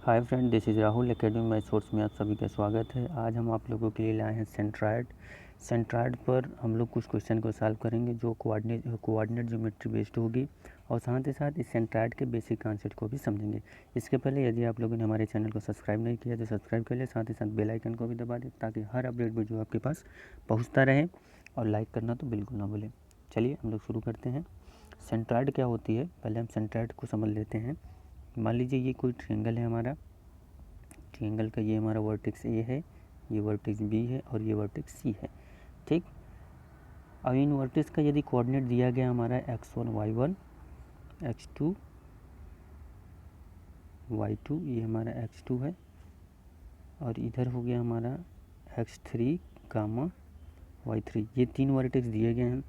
Hi friend, this is Rahul academy my source में आप सभी का स्वागत है। आज हम आप लोगों के लिए लाए हैं सेंट्राइड पर हम लोग कुछ क्वेश्चन को सॉल्व करेंगे जो कोऑर्डिनेट ज्योमेट्री बेस्ड होगी और साथ ही साथ इस सेंट्राइड के बेसिक कॉन्सेप्ट को भी समझेंगे। इसके पहले यदि आप लोगों ने हमारे चैनल को सब्सक्राइब नहीं किया तो सब्सक्राइब कर ले, साथ ही साथ बेल आइकन को भी दबा दें ताकि हर अपडेट वीडियो आपके पास पहुँचता रहे और लाइक करना तो बिल्कुल ना भूलें। चलिए हम लोग शुरू करते हैं। सेंट्राइड क्या होती है, पहले हम सेंट्राइड को समझ लेते हैं। मान लीजिए ये कोई ट्रायंगल है हमारा, ट्रायंगल का ये हमारा वर्टेक्स ए है, ये वर्टेक्स बी है और ये वर्टेक्स सी है। ठीक, अब इन वर्टेक्स का यदि कोऑर्डिनेट दिया गया हमारा x1 y1 x2 y2, ये हमारा x2 है और इधर हो गया हमारा x3 गामा y3, ये तीन वर्टेक्स दिए गए हैं।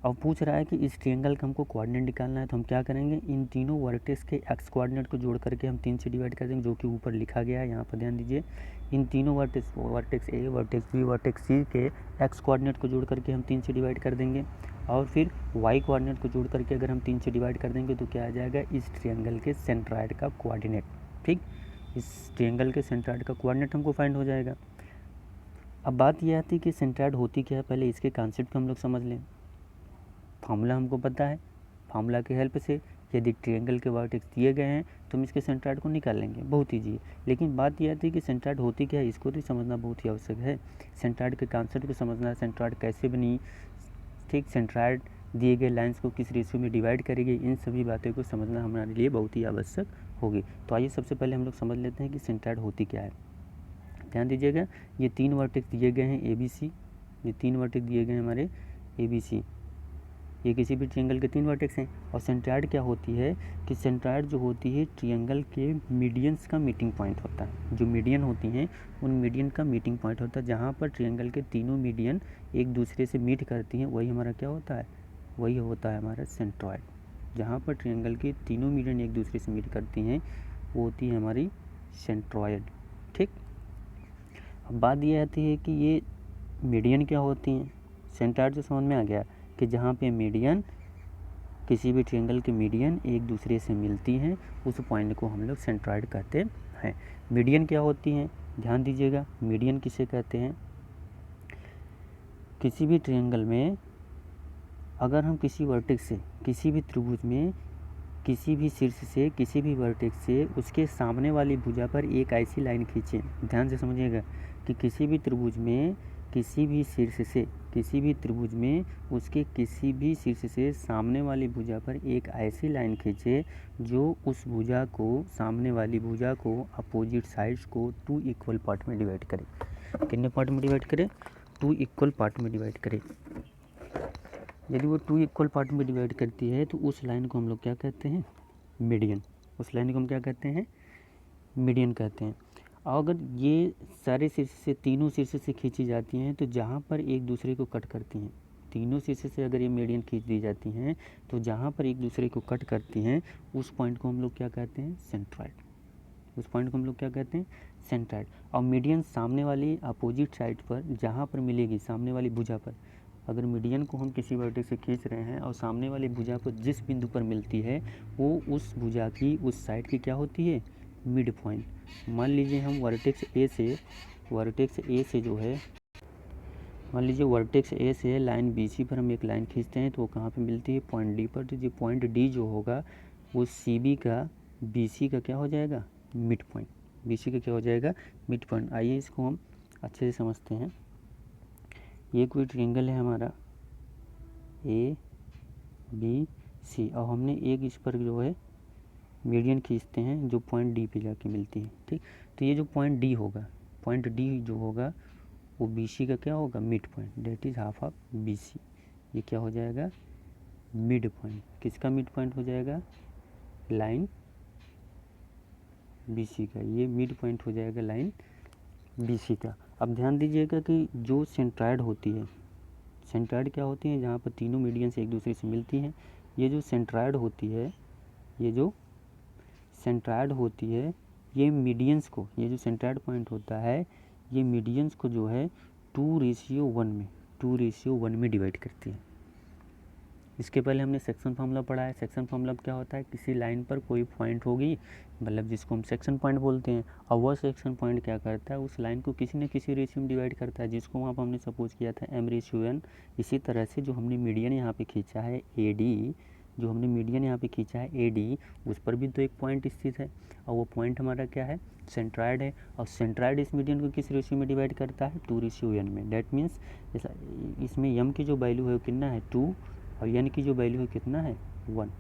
अब पूछ रहा है कि इस ट्रायंगल का हमको कोऑर्डिनेट निकालना है, तो हम क्या करेंगे, इन तीनों वर्टेक्स के एक्स कोऑर्डिनेट को जोड़ करके हम 3 से डिवाइड कर देंगे, जो कि ऊपर लिखा गया है। यहाँ पर ध्यान दीजिए, इन तीनों vertex A, vertex B, vertex C के एक्स कोऑर्डिनेट को जोड़ करके हम 3 से डिवाइड कर देंगे और फिर वाई कोऑर्डिनेट को जोड़ करके अगर हम 3 से डिवाइड कर देंगे तो क्या आ जाएगा, इस ट्रायंगल के सेंट्राइड का कोऑर्डिनेट। ठीक, इस ट्रायंगल के सेंट्राइड का कोऑर्डिनेट हमको फाइंड हो जाएगा। अब बात यह आती है कि सेंट्राइड होती क्या है, पहले इसके कॉन्सेप्ट को हम लोग समझ लें। फार्मूला हमको पता है, फार्मूला की हेल्प से यदि ट्रायंगल के वर्टेक्स दिए गए हैं तो हम इसके सेंट्राइड को निकाल लेंगे, बहुत ईजी है। लेकिन बात यह आती है कि सेंट्राइड होती क्या है, इसको तो समझना बहुत ही आवश्यक है। सेंट्राइड के कॉन्सेप्ट को समझना, सेंट्राइड कैसे बनी, ठीक, सेंट्राइड दिए गए लाइंस को किस रेशियो में डिवाइड करेगी, इन सभी बातों को समझना हमारे लिए बहुत ही आवश्यक होगी। तो आइए सबसे पहले हम लोग समझ लेते हैं कि सेंट्राइड होती क्या है। ध्यान दीजिएगा, ये तीन वर्टेक्स दिए गए हैं ABC, ये तीन वर्टेक्स दिए गए हैं हमारे ABC, ये किसी भी ट्रायंगल के तीन वर्टेक्स हैं। और सेंट्राइड क्या होती है कि सेंट्राइड जो होती है ट्रायंगल के मीडियंस का मीटिंग पॉइंट होता है। जो मीडियन होती हैं उन मीडियन का मीटिंग पॉइंट होता है, जहाँ पर ट्रायंगल के तीनों मीडियन एक दूसरे से मीट करती हैं, वही हमारा क्या होता है, वही होता है हमारा सेंट्रॉइड। जहाँ पर ट्रायंगल के तीनों मीडियन एक दूसरे से मीट करती हैं वो होती है हमारी सेंट्रॉइड। ठीक, अब बात यह आती है कि ये मीडियन क्या होती हैं। सेंट्रॉइड से समझ में आ गया कि जहाँ पे मीडियन, किसी भी ट्रायंगल के मीडियन एक दूसरे से मिलती हैं, उस पॉइंट को हम लोग सेंट्रॉइड कहते हैं। मीडियन क्या होती हैं, ध्यान दीजिएगा, मीडियन किसे कहते हैं, किसी भी ट्रायंगल में अगर हम किसी वर्टेक्स से, किसी भी त्रिभुज में किसी भी शीर्ष से, किसी भी वर्टेक्स से उसके सामने वाली भुजा पर एक ऐसी लाइन खींचें, ध्यान से समझिएगा कि किसी भी त्रिभुज में किसी भी शीर्ष से, किसी भी त्रिभुज में उसके किसी भी शीर्ष से सामने वाली भुजा पर एक ऐसी लाइन खींचे जो उस भुजा को, सामने वाली भुजा को, अपोजिट साइड्स को 2 इक्वल पार्ट में डिवाइड करे। कितने पार्ट में डिवाइड करे, 2 इक्वल पार्ट में डिवाइड करे। यदि वो 2 इक्वल पार्ट में डिवाइड करती है तो उस लाइन को हम लोग क्या कहते हैं, मीडियन। उस लाइन को हम क्या कहते हैं, मीडियन कहते हैं। और अगर ये सारे शीर्ष से, तीनों शीर्ष से खींची जाती हैं तो जहाँ पर एक दूसरे को कट करती हैं, तीनों शीर्ष से अगर ये मीडियन खींच दी जाती हैं तो जहाँ पर एक दूसरे को कट करती हैं उस पॉइंट को हम लोग क्या कहते हैं, सेंट्रॉइड। उस पॉइंट को हम लोग क्या कहते हैं, सेंट्रॉइड। और मीडियन सामने वाली अपोजिट साइड पर जहाँ पर मिलेगी, सामने वाली भुजा पर, अगर मीडियन को हम किसी वर्टेक्स से खींच रहे हैं और सामने वाली भुजा पर जिस बिंदु पर मिलती है वो उस भुजा की, उस साइड की क्या होती है, मिड पॉइंट। मान लीजिए हम वर्टेक्स ए से जो है, मान लीजिए वर्टेक्स ए से लाइन BC पर हम एक लाइन खींचते हैं तो वो कहाँ पे मिलती है, पॉइंट D पर। तो जो पॉइंट D जो होगा वो CB का, BC का क्या हो जाएगा, मिड पॉइंट। BC का क्या हो जाएगा, मिड पॉइंट। आइए इसको हम अच्छे से समझते हैं। ये कोई ट्रायंगल है हमारा ABC और हमने एक इस पर जो है मीडियन खींचते हैं जो पॉइंट D पे जाके मिलती है। ठीक, तो ये जो पॉइंट D होगा, पॉइंट D जो होगा वो BC का क्या होगा, mid point, that is half of BC। ये क्या हो जाएगा, मिड पॉइंट। किसका मिड पॉइंट हो जाएगा, लाइन BC का, ये मिड पॉइंट हो जाएगा लाइन BC का। अब ध्यान दीजिएगा कि जो सेंट्रॉइड होती है, सेंट्रॉइड क्या होती है, जहाँ पर तीनों मीडियन से एक दूसरे से मिलती हैं। ये जो सेंट्रॉइड होती है, ये जो सेंट्रॉइड होती है, ये मीडियंस को, ये जो सेंट्रॉइड पॉइंट होता है ये मीडियंस को जो है 2:1 में डिवाइड करती है। इसके पहले हमने सेक्शन फार्मूला पढ़ा है। सेक्शन फार्मूला क्या होता है, किसी लाइन पर कोई पॉइंट होगी, मतलब जिसको हम सेक्शन पॉइंट बोलते हैं, और वह सेक्शन पॉइंट क्या करता है, उस लाइन को किसी न किसी रेशियो में डिवाइड करता है, जिसको वहाँ पर हमने सपोज किया था m/n। इसी तरह से जो हमने मीडियन यहाँ पे खींचा है AD, जो हमने मीडियन यहाँ पे खींचा है AD, उस पर भी तो एक पॉइंट स्थित है, और वो पॉइंट हमारा क्या है, सेंट्राइड है। और सेंट्राइड इस मीडियन को किस रेशियो में डिवाइड करता है, 2:n में। डेट मीन्स इसमें m की जो वैल्यू है वो कितना है, 2, और n की जो वैल्यू है कितना है, 1।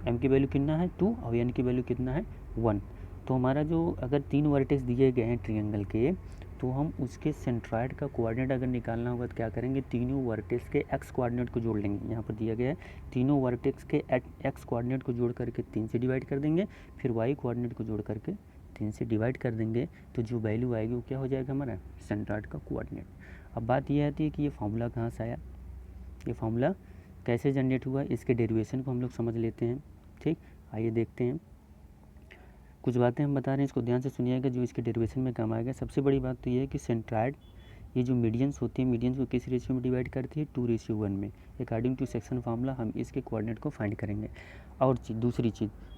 m की वैल्यू कितना है, 2, और n की वैल्यू कितना है, 1। तो हमारा जो अगर 3 वर्टेक्स दिए गए हैं ट्रायंगल के, तो हम उसके सेंट्रॉइड का कोऑर्डिनेट अगर निकालना होगा तो क्या करेंगे, तीनों वर्टेक्स के एक्स कोऑर्डिनेट को जोड़ लेंगे। यहाँ पर दिया गया है तीनों वर्टेक्स के एक्स कोऑर्डिनेट को जोड़ करके 3 से डिवाइड कर देंगे, फिर वाई कोऑर्डिनेट को जोड़ करके 3 से डिवाइड कर देंगे, तो जो वैल्यू आएगी वो क्या हो जाएगा, हमारा सेंट्रॉइड का कोऑर्डिनेट। अब बात यह आती है कि ये फार्मूला कहाँ से आया, ये फार्मूला कैसे जनरेट हुआ, इसके डेरिवेशन को हम लोग समझ लेते हैं। ठीक, आइए देखते हैं। कुछ बातें हम बता रहे हैं, इसको ध्यान से सुनिएगा, जो इसके डेरिवेशन में काम आएगा। सबसे बड़ी बात तो ये है कि सेंट्रॉइड, ये जो मीडियंस होती है, मीडियंस को किस रेशियो में डिवाइड करती है, 2:1 में। अकॉर्डिंग टू सेक्शन फार्मूला हम इसके कोऑर्डिनेट को फाइंड करेंगे। और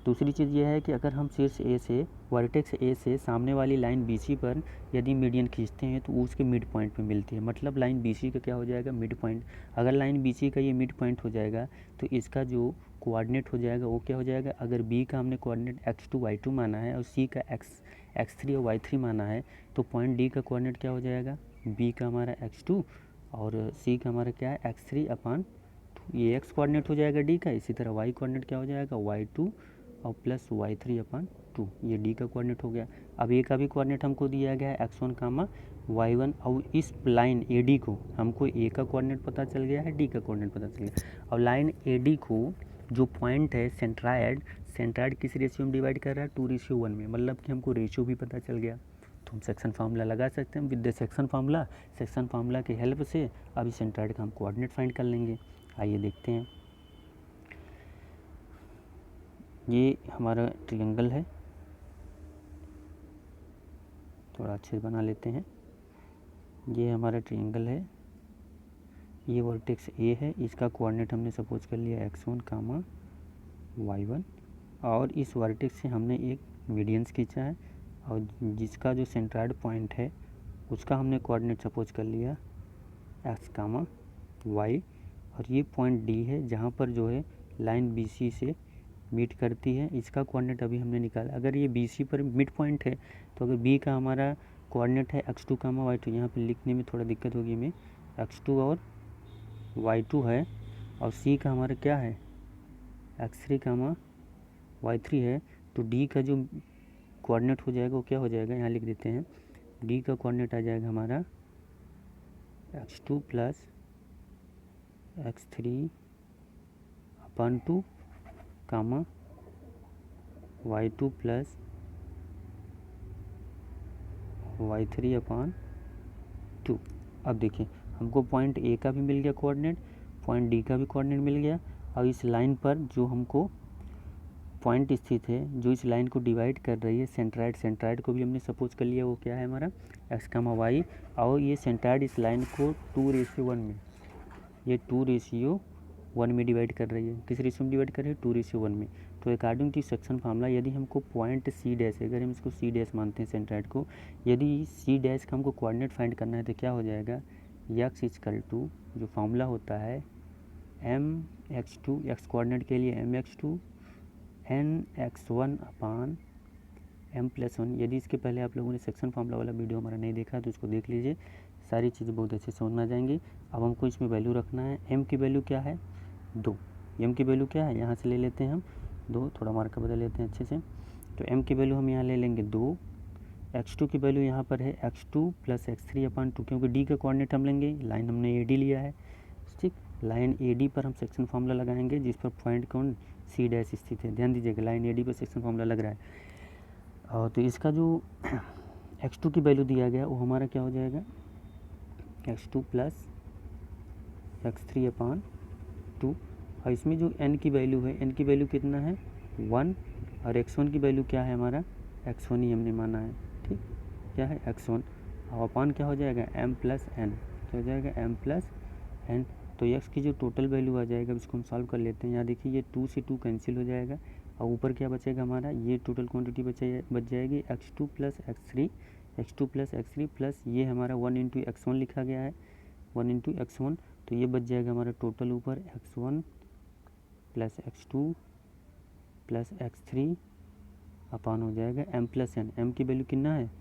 दूसरी चीज़ ये है कि अगर हम शीर्ष ए से, वर्टेक्स ए से सामने वाली लाइन BC पर यदि मीडियन खींचते हैं तो उसके मिड पॉइंट पे मिलती है, मतलब लाइन BC का क्या हो जाएगा, मिड पॉइंट। अगर लाइन BC का ये मिड पॉइंट हो जाएगा तो इसका जो कोऑर्डिनेट हो जाएगा वो क्या हो जाएगा, अगर B का हमने कोऑर्डिनेट x2 y2 माना है और C का x3 और y3 माना है, तो पॉइंट D का कोऑर्डिनेट क्या हो जाएगा, B का हमारा x2 और C का हमारा क्या है, x3/2। ये x कोऑर्डिनेट हो जाएगा D का। इसी तरह y कोऑर्डिनेट क्या हो जाएगा, y2 और प्लस y3/2, ये D का कोऑर्डिनेट हो गया। अब A का भी कोऑर्डिनेट हमको दिया गया है x1, y1, और इस लाइन AD को हमको A का कोऑर्डिनेट पता चल गया है, D का कोऑर्डिनेट पता चल गया। और लाइन AD को जो पॉइंट है सेंट्राइड किस रेशियो में डिवाइड कर रहा है, 2:1 में, मतलब कि हमको रेशियो भी पता चल गया। तो हम सेक्शन फार्मूला लगा सकते हैं। विद द सेक्शन फार्मूला की हेल्प से अभी सेंट्राइड का हम कोऑर्डिनेट फाइंड कर लेंगे। आइए देखते हैं। ये हमारा ट्रायंगल है, थोड़ा अच्छे से बना लेते हैं। ये हमारा ट्रायंगल है, ये वर्टेक्स A है, इसका कोऑर्डिनेट हमने सपोज कर लिया x1, y1, और इस वर्टेक्स से हमने एक मीडियंस खींचा है, और जिसका जो सेंट्रॉइड पॉइंट है उसका हमने कोऑर्डिनेट सपोज कर लिया x, y, और ये पॉइंट D है जहाँ पर जो है लाइन BC से मीट करती है, इसका कोऑर्डिनेट अभी हमने निकाला। अगर ये BC पर मिड पॉइंट है तो अगर B का हमारा कोऑर्डिनेट है x2, y2, यहाँ पर लिखने में थोड़ा दिक्कत होगी में, x2 और y2 है, और C का हमारा क्या है, x3, y3 है, तो D का जो कोऑर्डिनेट हो जाएगा वो क्या हो जाएगा, यहाँ लिख देते हैं, D का कोऑर्डिनेट आ जाएगा हमारा x2 plus x3/2, y2 plus y3/2। अब देखिए हमको पॉइंट A का भी मिल गया कोऑर्डिनेट, पॉइंट D का भी कोऑर्डिनेट मिल गया, और इस लाइन पर जो हमको पॉइंट स्थित है, जो इस लाइन को डिवाइड कर रही है, सेंट्राइड को भी हमने सपोज कर लिया, वो क्या है हमारा x, y, और ये सेंट्राइड इस लाइन को 2:1 में, ये 2:1 में डिवाइड कर रही है। किस रेशियो में डिवाइड कर रही है, 2:1 में। तो अकॉर्डिंग टू सेक्शन फार्मूला यदि हमको पॉइंट C', अगर हम इसको C' मानते हैं सेंट्राइड को, यदि C' का हमको कोऑर्डिनेट फाइंड करना है तो क्या हो जाएगा, x = जो फार्मूला होता है mx2, x कोऑर्डिनेट के लिए mx2 nx1/m+1। यदि इसके पहले आप लोगों ने सेक्शन फार्मूला वाला वीडियो हमारा नहीं देखा तो उसको देख लीजिए, सारी चीज़ें बहुत अच्छे से समझ में आ जाएंगी। अब हमको इसमें वैल्यू रखना है, m की वैल्यू क्या है, 2। m की वैल्यू क्या है, यहाँ से ले लेते हैं हम 2, थोड़ा मार्कर बदल लेते हैं अच्छे से। तो m की वैल्यू हम यहाँ ले लेंगे 2, x2 की वैल्यू यहाँ पर है x2 प्लस x3/2, क्योंकि D का कोऑर्डिनेट हम लेंगे, लाइन हमने AD लिया है, ठीक। लाइन AD पर हम सेक्शन फार्मूला लगाएंगे, जिस पर पॉइंट कौन C' स्थित है। ध्यान दीजिएगा, लाइन AD पर सेक्शन फार्मूला लग रहा है। और तो इसका जो x2 की वैल्यू दिया गया वो हमारा क्या हो जाएगा, x2 प्लस x3/2, और इसमें जो n की वैल्यू है, n की वैल्यू कितना है, 1, और x1 की वैल्यू क्या है हमारा, x1 ही हमने माना है, ठीक, क्या है x1, और अपान क्या हो जाएगा m+n, क्या हो जाएगा m+n। तो एक्स की जो टोटल वैल्यू आ जाएगा इसको हम सॉल्व कर लेते हैं। यहाँ देखिए ये 2 से 2 कैंसिल हो जाएगा और ऊपर क्या बचेगा हमारा, ये टोटल क्वांटिटी बच जाएगी x2 प्लस x3 प्लस ये हमारा 1 इंटू x1 लिखा गया है, 1 इंटू x1, तो ये बच जाएगा हमारा टोटल ऊपर x1 plus x2 plus x3 अपान हो जाएगा m प्लस n। m की वैल्यू कितना है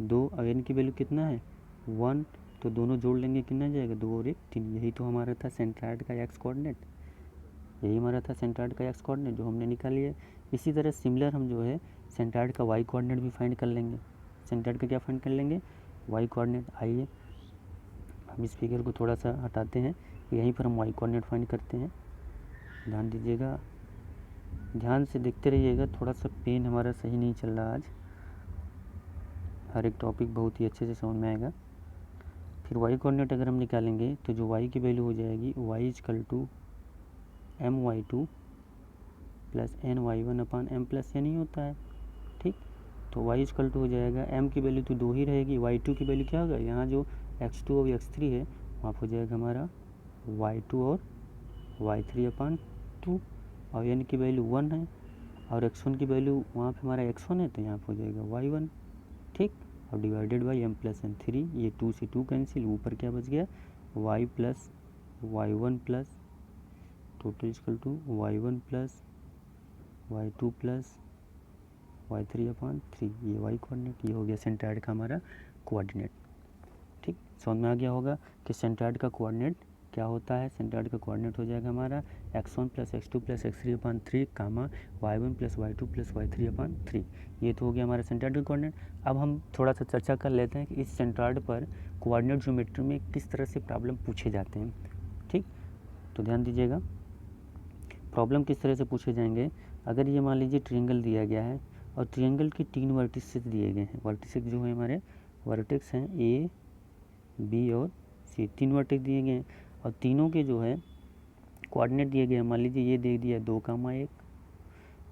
2 और n की वैल्यू कितना है 1, तो दोनों जोड़ लेंगे कितना जाएगा 2 और 1 3। यही तो हमारा था सेंट्राइड का एक्स कोऑर्डिनेट, यही हमारा था सेंट्राइड का एक्स कोऑर्डिनेट जो हमने निकाल लिया। इसी तरह सिमिलर हम जो है सेंट्राइड का वाई कोऑर्डिनेट भी फाइंड कर लेंगे। सेंट्राइड का क्या फाइंड कर लेंगे, वाई कोऑर्डिनेट। आइए हम इस फिगर को थोड़ा सा हटाते हैं, यहीं पर हम वाई कोऑर्डिनेट फाइंड करते हैं। ध्यान दीजिएगा, ध्यान से देखते रहिएगा, थोड़ा सा पेन हमारा सही नहीं चल रहा आज, हर एक टॉपिक बहुत ही अच्छे से समझ में आएगा। फिर वाई कोऑर्डिनेट अगर हम निकालेंगे तो जो वाई की वैल्यू हो जाएगी y equal to my2 plus ny1 upon m plus n ही होता है, ठीक। तो y इजकल टू हो जाएगा, m की वैल्यू तो 2 ही रहेगी, y2 की वैल्यू क्या होगा, यहाँ जो x2 और x3 है वहाँ हो जाएगा हमारा y2 और y3 अपान 2, और n की वैल्यू 1 है और x1 की वैल्यू वहाँ पे हमारा x1 है तो यहाँ हो जाएगा y1, ठीक। और divided by m plus n 3, ये 2 से 2 कैंसिल, ऊपर क्या बच गया y plus y1 plus total equal to y1 plus y2 plus y3 upon 3, ये y कोऑर्डिनेट, ये हो गया सेंट्राइड का हमारा कोऑर्डिनेट, ठीक। समझ में आ गया होगा कि सेंट्राइड का कोऑर्डिनेट क्या होता है। सेंट्राइड का कोऑर्डिनेट हो जाएगा हमारा x1 plus x2 plus x3 अपान 3 कामा y1 plus y2 plus y3 upon 3, ये तो हो गया हमारा सेंट्राइड का कोऑर्डिनेट। अब हम थोड़ा सा चर्चा कर लेते हैं कि इस सेंट्राइड पर कोऑर्डिनेट ज्योमेट्री में किस तरह से प्रॉब्लम पूछे जाते हैं, ठीक। तो ध्यान दीजिएगा, प्रॉब्लम किस तरह से पूछे जाएंगे। अगर ये मान लीजिए ट्रायंगल दिया गया है और ट्रायंगल की 3 वर्टिसेस दिए गए हैं, वर्टिसेस जो है हमारे वर्टेक्स हैं ए बी और सी, 3 वर्टेक्स दिए गए हैं और तीनों के जो है कोऑर्डिनेट दिए गए हैं। मान लीजिए ये दे दिया 2,1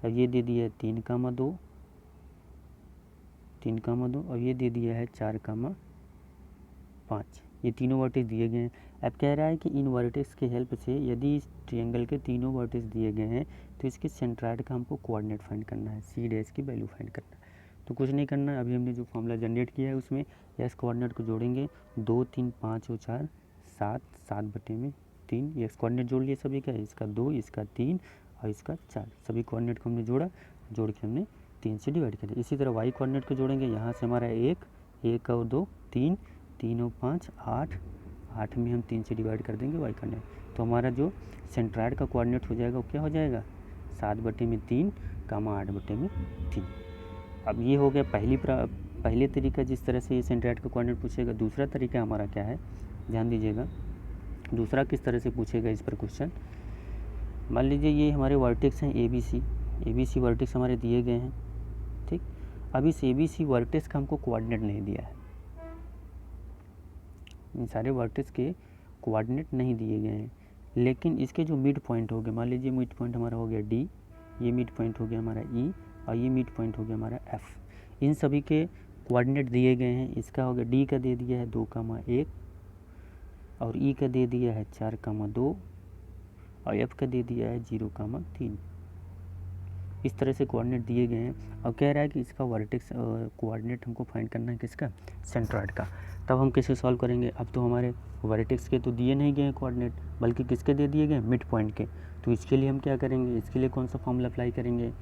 और ये दे दिया है 3,2 और ये दे दिया है 4,5, ये तीनों वर्टेक्स दिए गए हैं। अब कह रहा है कि इन वर्टेक्स की हेल्प से यदि इस ट्रायंगल के तीनों वर्टेक्स दिए गए हैं तो इसके सेंट्राइड का हमको कोऑर्डिनेट फाइंड करना है, सी डैश की वैल्यू फाइंड करना है। तो कुछ नहीं करना है, अभी हमने जो फॉर्मूला जनरेट किया है उसमें एस कोऑर्डिनेट को जोड़ेंगे, 2 3 5 और 4 7, 7/3, एक्स कोऑर्डिनेट जोड़ लिए सभी का, इसका 2 इसका 3 और इसका 4, सभी कोऑर्डिनेट को हमने जोड़ा, जोड़ के हमने 3 से डिवाइड कर दिया। इसी तरह वाई कोऑर्डिनेट को जोड़ेंगे, यहाँ से हमारा 1 और 2 3, 3 और 5 8 में हम 3 से डिवाइड कर देंगे वाई कोऑर्डिनेट, तो हमारा जो सेंट्राइड का कोऑर्डिनेट हो जाएगा वो क्या हो जाएगा 7/3 कामा 8/3। अब ये हो गया पहले तरीका जिस तरह से ये सेंट्राइड का कोऑर्डिनेट पूछेगा। दूसरा तरीका हमारा क्या है, ध्यान दीजिएगा, दूसरा किस तरह से पूछेगा इस पर क्वेश्चन। मान लीजिए ये हमारे वर्टेक्स हैं ए बी सी वर्टेक्स हमारे दिए गए हैं, ठीक। अब इस ए बी सी वर्टेक्स का हमको कोऑर्डिनेट नहीं दिया है, इन सारे वर्टेक्स के कोऑर्डिनेट नहीं दिए गए हैं, लेकिन इसके जो मिड पॉइंट हो गए, मान लीजिए मिड पॉइंट हमारा हो गया डी, ये मिड पॉइंट हो गया हमारा ई और ये मिड पॉइंट हो गया हमारा एफ, इन सभी के कोऑर्डिनेट दिए गए हैं। इसका हो गया डी का दे दिया है 2,1 और ई का दे दिया है 4,2 और एफ का दे दिया है 0,3, इस तरह से कोऑर्डिनेट दिए गए हैं। और कह रहा है कि इसका वर्टेक्स कोऑर्डिनेट हमको फाइंड करना है किसका, सेंट्राइड का। तब हम कैसे सॉल्व करेंगे, अब तो हमारे वर्टेक्स के तो दिए नहीं गए कोऑर्डिनेट, बल्कि किसके दे दिए गए मिड पॉइंट के। तो इसके लिए हम क्या करेंगे, इसके लिए कौन सा फॉर्मूला अप्लाई करेंगे,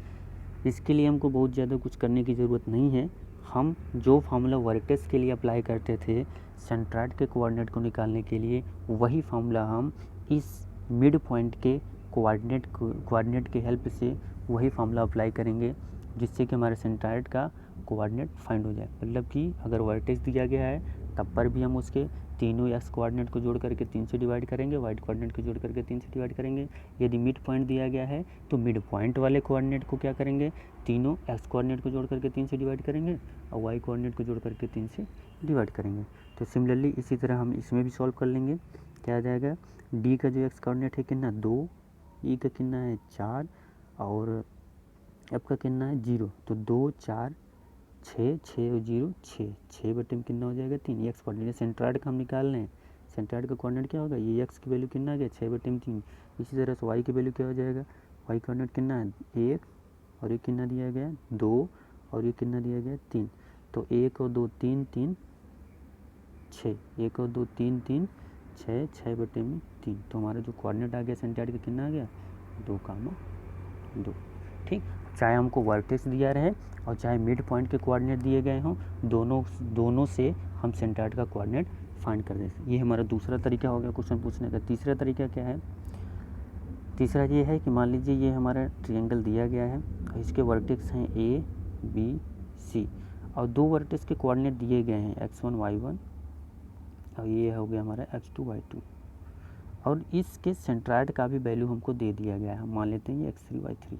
इसके लिए हमको बहुत ज़्यादा कुछ करने की ज़रूरत नहीं है। हम जो फार्मूला वर्टेक्स के लिए अप्लाई करते थे सेंट्राइड के कोऑर्डिनेट को निकालने के लिए, वही फार्मूला हम इस मिड पॉइंट के कोऑर्डिनेट की हेल्प से वही फार्मूला अप्लाई करेंगे, जिससे कि हमारे सेंट्राइड का कोऑर्डिनेट फाइंड हो जाए। मतलब कि अगर वर्टेक्स दिया गया है तब पर भी हम उसके तीनों एक्स कोऑर्डिनेट को जोड़ करके 3 से डिवाइड करेंगे, वाई कोऑर्डिनेट को जोड़ करके 3 से डिवाइड करेंगे। यदि मिड पॉइंट दिया गया है तो मिड पॉइंट वाले कोऑर्डिनेट को क्या करेंगे, तीनों एक्स कोऑर्डिनेट को जोड़ करके 3 से डिवाइड करेंगे और वाई कोऑर्डिनेट को जोड़ करके 3 से डिवाइड करेंगे। तो सिमिलरली इसी तरह हम इसमें भी सॉल्व कर लेंगे। क्या आ जाएगा, डी का जो एक्स कोऑर्डिनेट है कितना 2, ई का कितना है 4 और एफ का कितना है 0, तो 2 4 6 6 और 0 6 6/3 कितना हो जाएगा 3, एक्स कोऑर्डिनेट सेंट्राइड का हम निकाल रहे हैं, सेंट्राइड का कोऑर्डिनेट क्या होगा, ये एक्स की वैल्यू कितना आ गया 6/3। इसी तरह से वाई की वैल्यू क्या हो जाएगा, वाई कोऑर्डिनेट कितना है 1 और ये कितना दिया गया 2 और ये कितना दिया गया 3। तो 1 और 2 3 3 6, 1 और 2 3 3 6, 6/3। तो हमारा जो कोऑर्डिनेट आ गया सेंट्राइड का कितना आ गया 2,2। ठीक, चाहे हमको वर्टेक्स दिया रहे और चाहे मिड पॉइंट के कोऑर्डिनेट दिए गए हों, दोनों से हम सेंट्राइड का कोऑर्डिनेट फाइंड कर दें। ये हमारा दूसरा तरीका हो गया क्वेश्चन पूछने का। तीसरा तरीका क्या है, तीसरा ये है कि मान लीजिए ये हमारा ट्रायंगल दिया गया है और इसके वर्टेक्स हैं ए बी सी और दो वर्टेक्स के कोऑर्डिनेट दिए गए हैं x1 y1 और ये हो गया हमारा x2 y2 और इसके सेंट्राइड का भी वैल्यू हमको दे दिया गया है। हम मान लेते हैं ये x3 y3 है।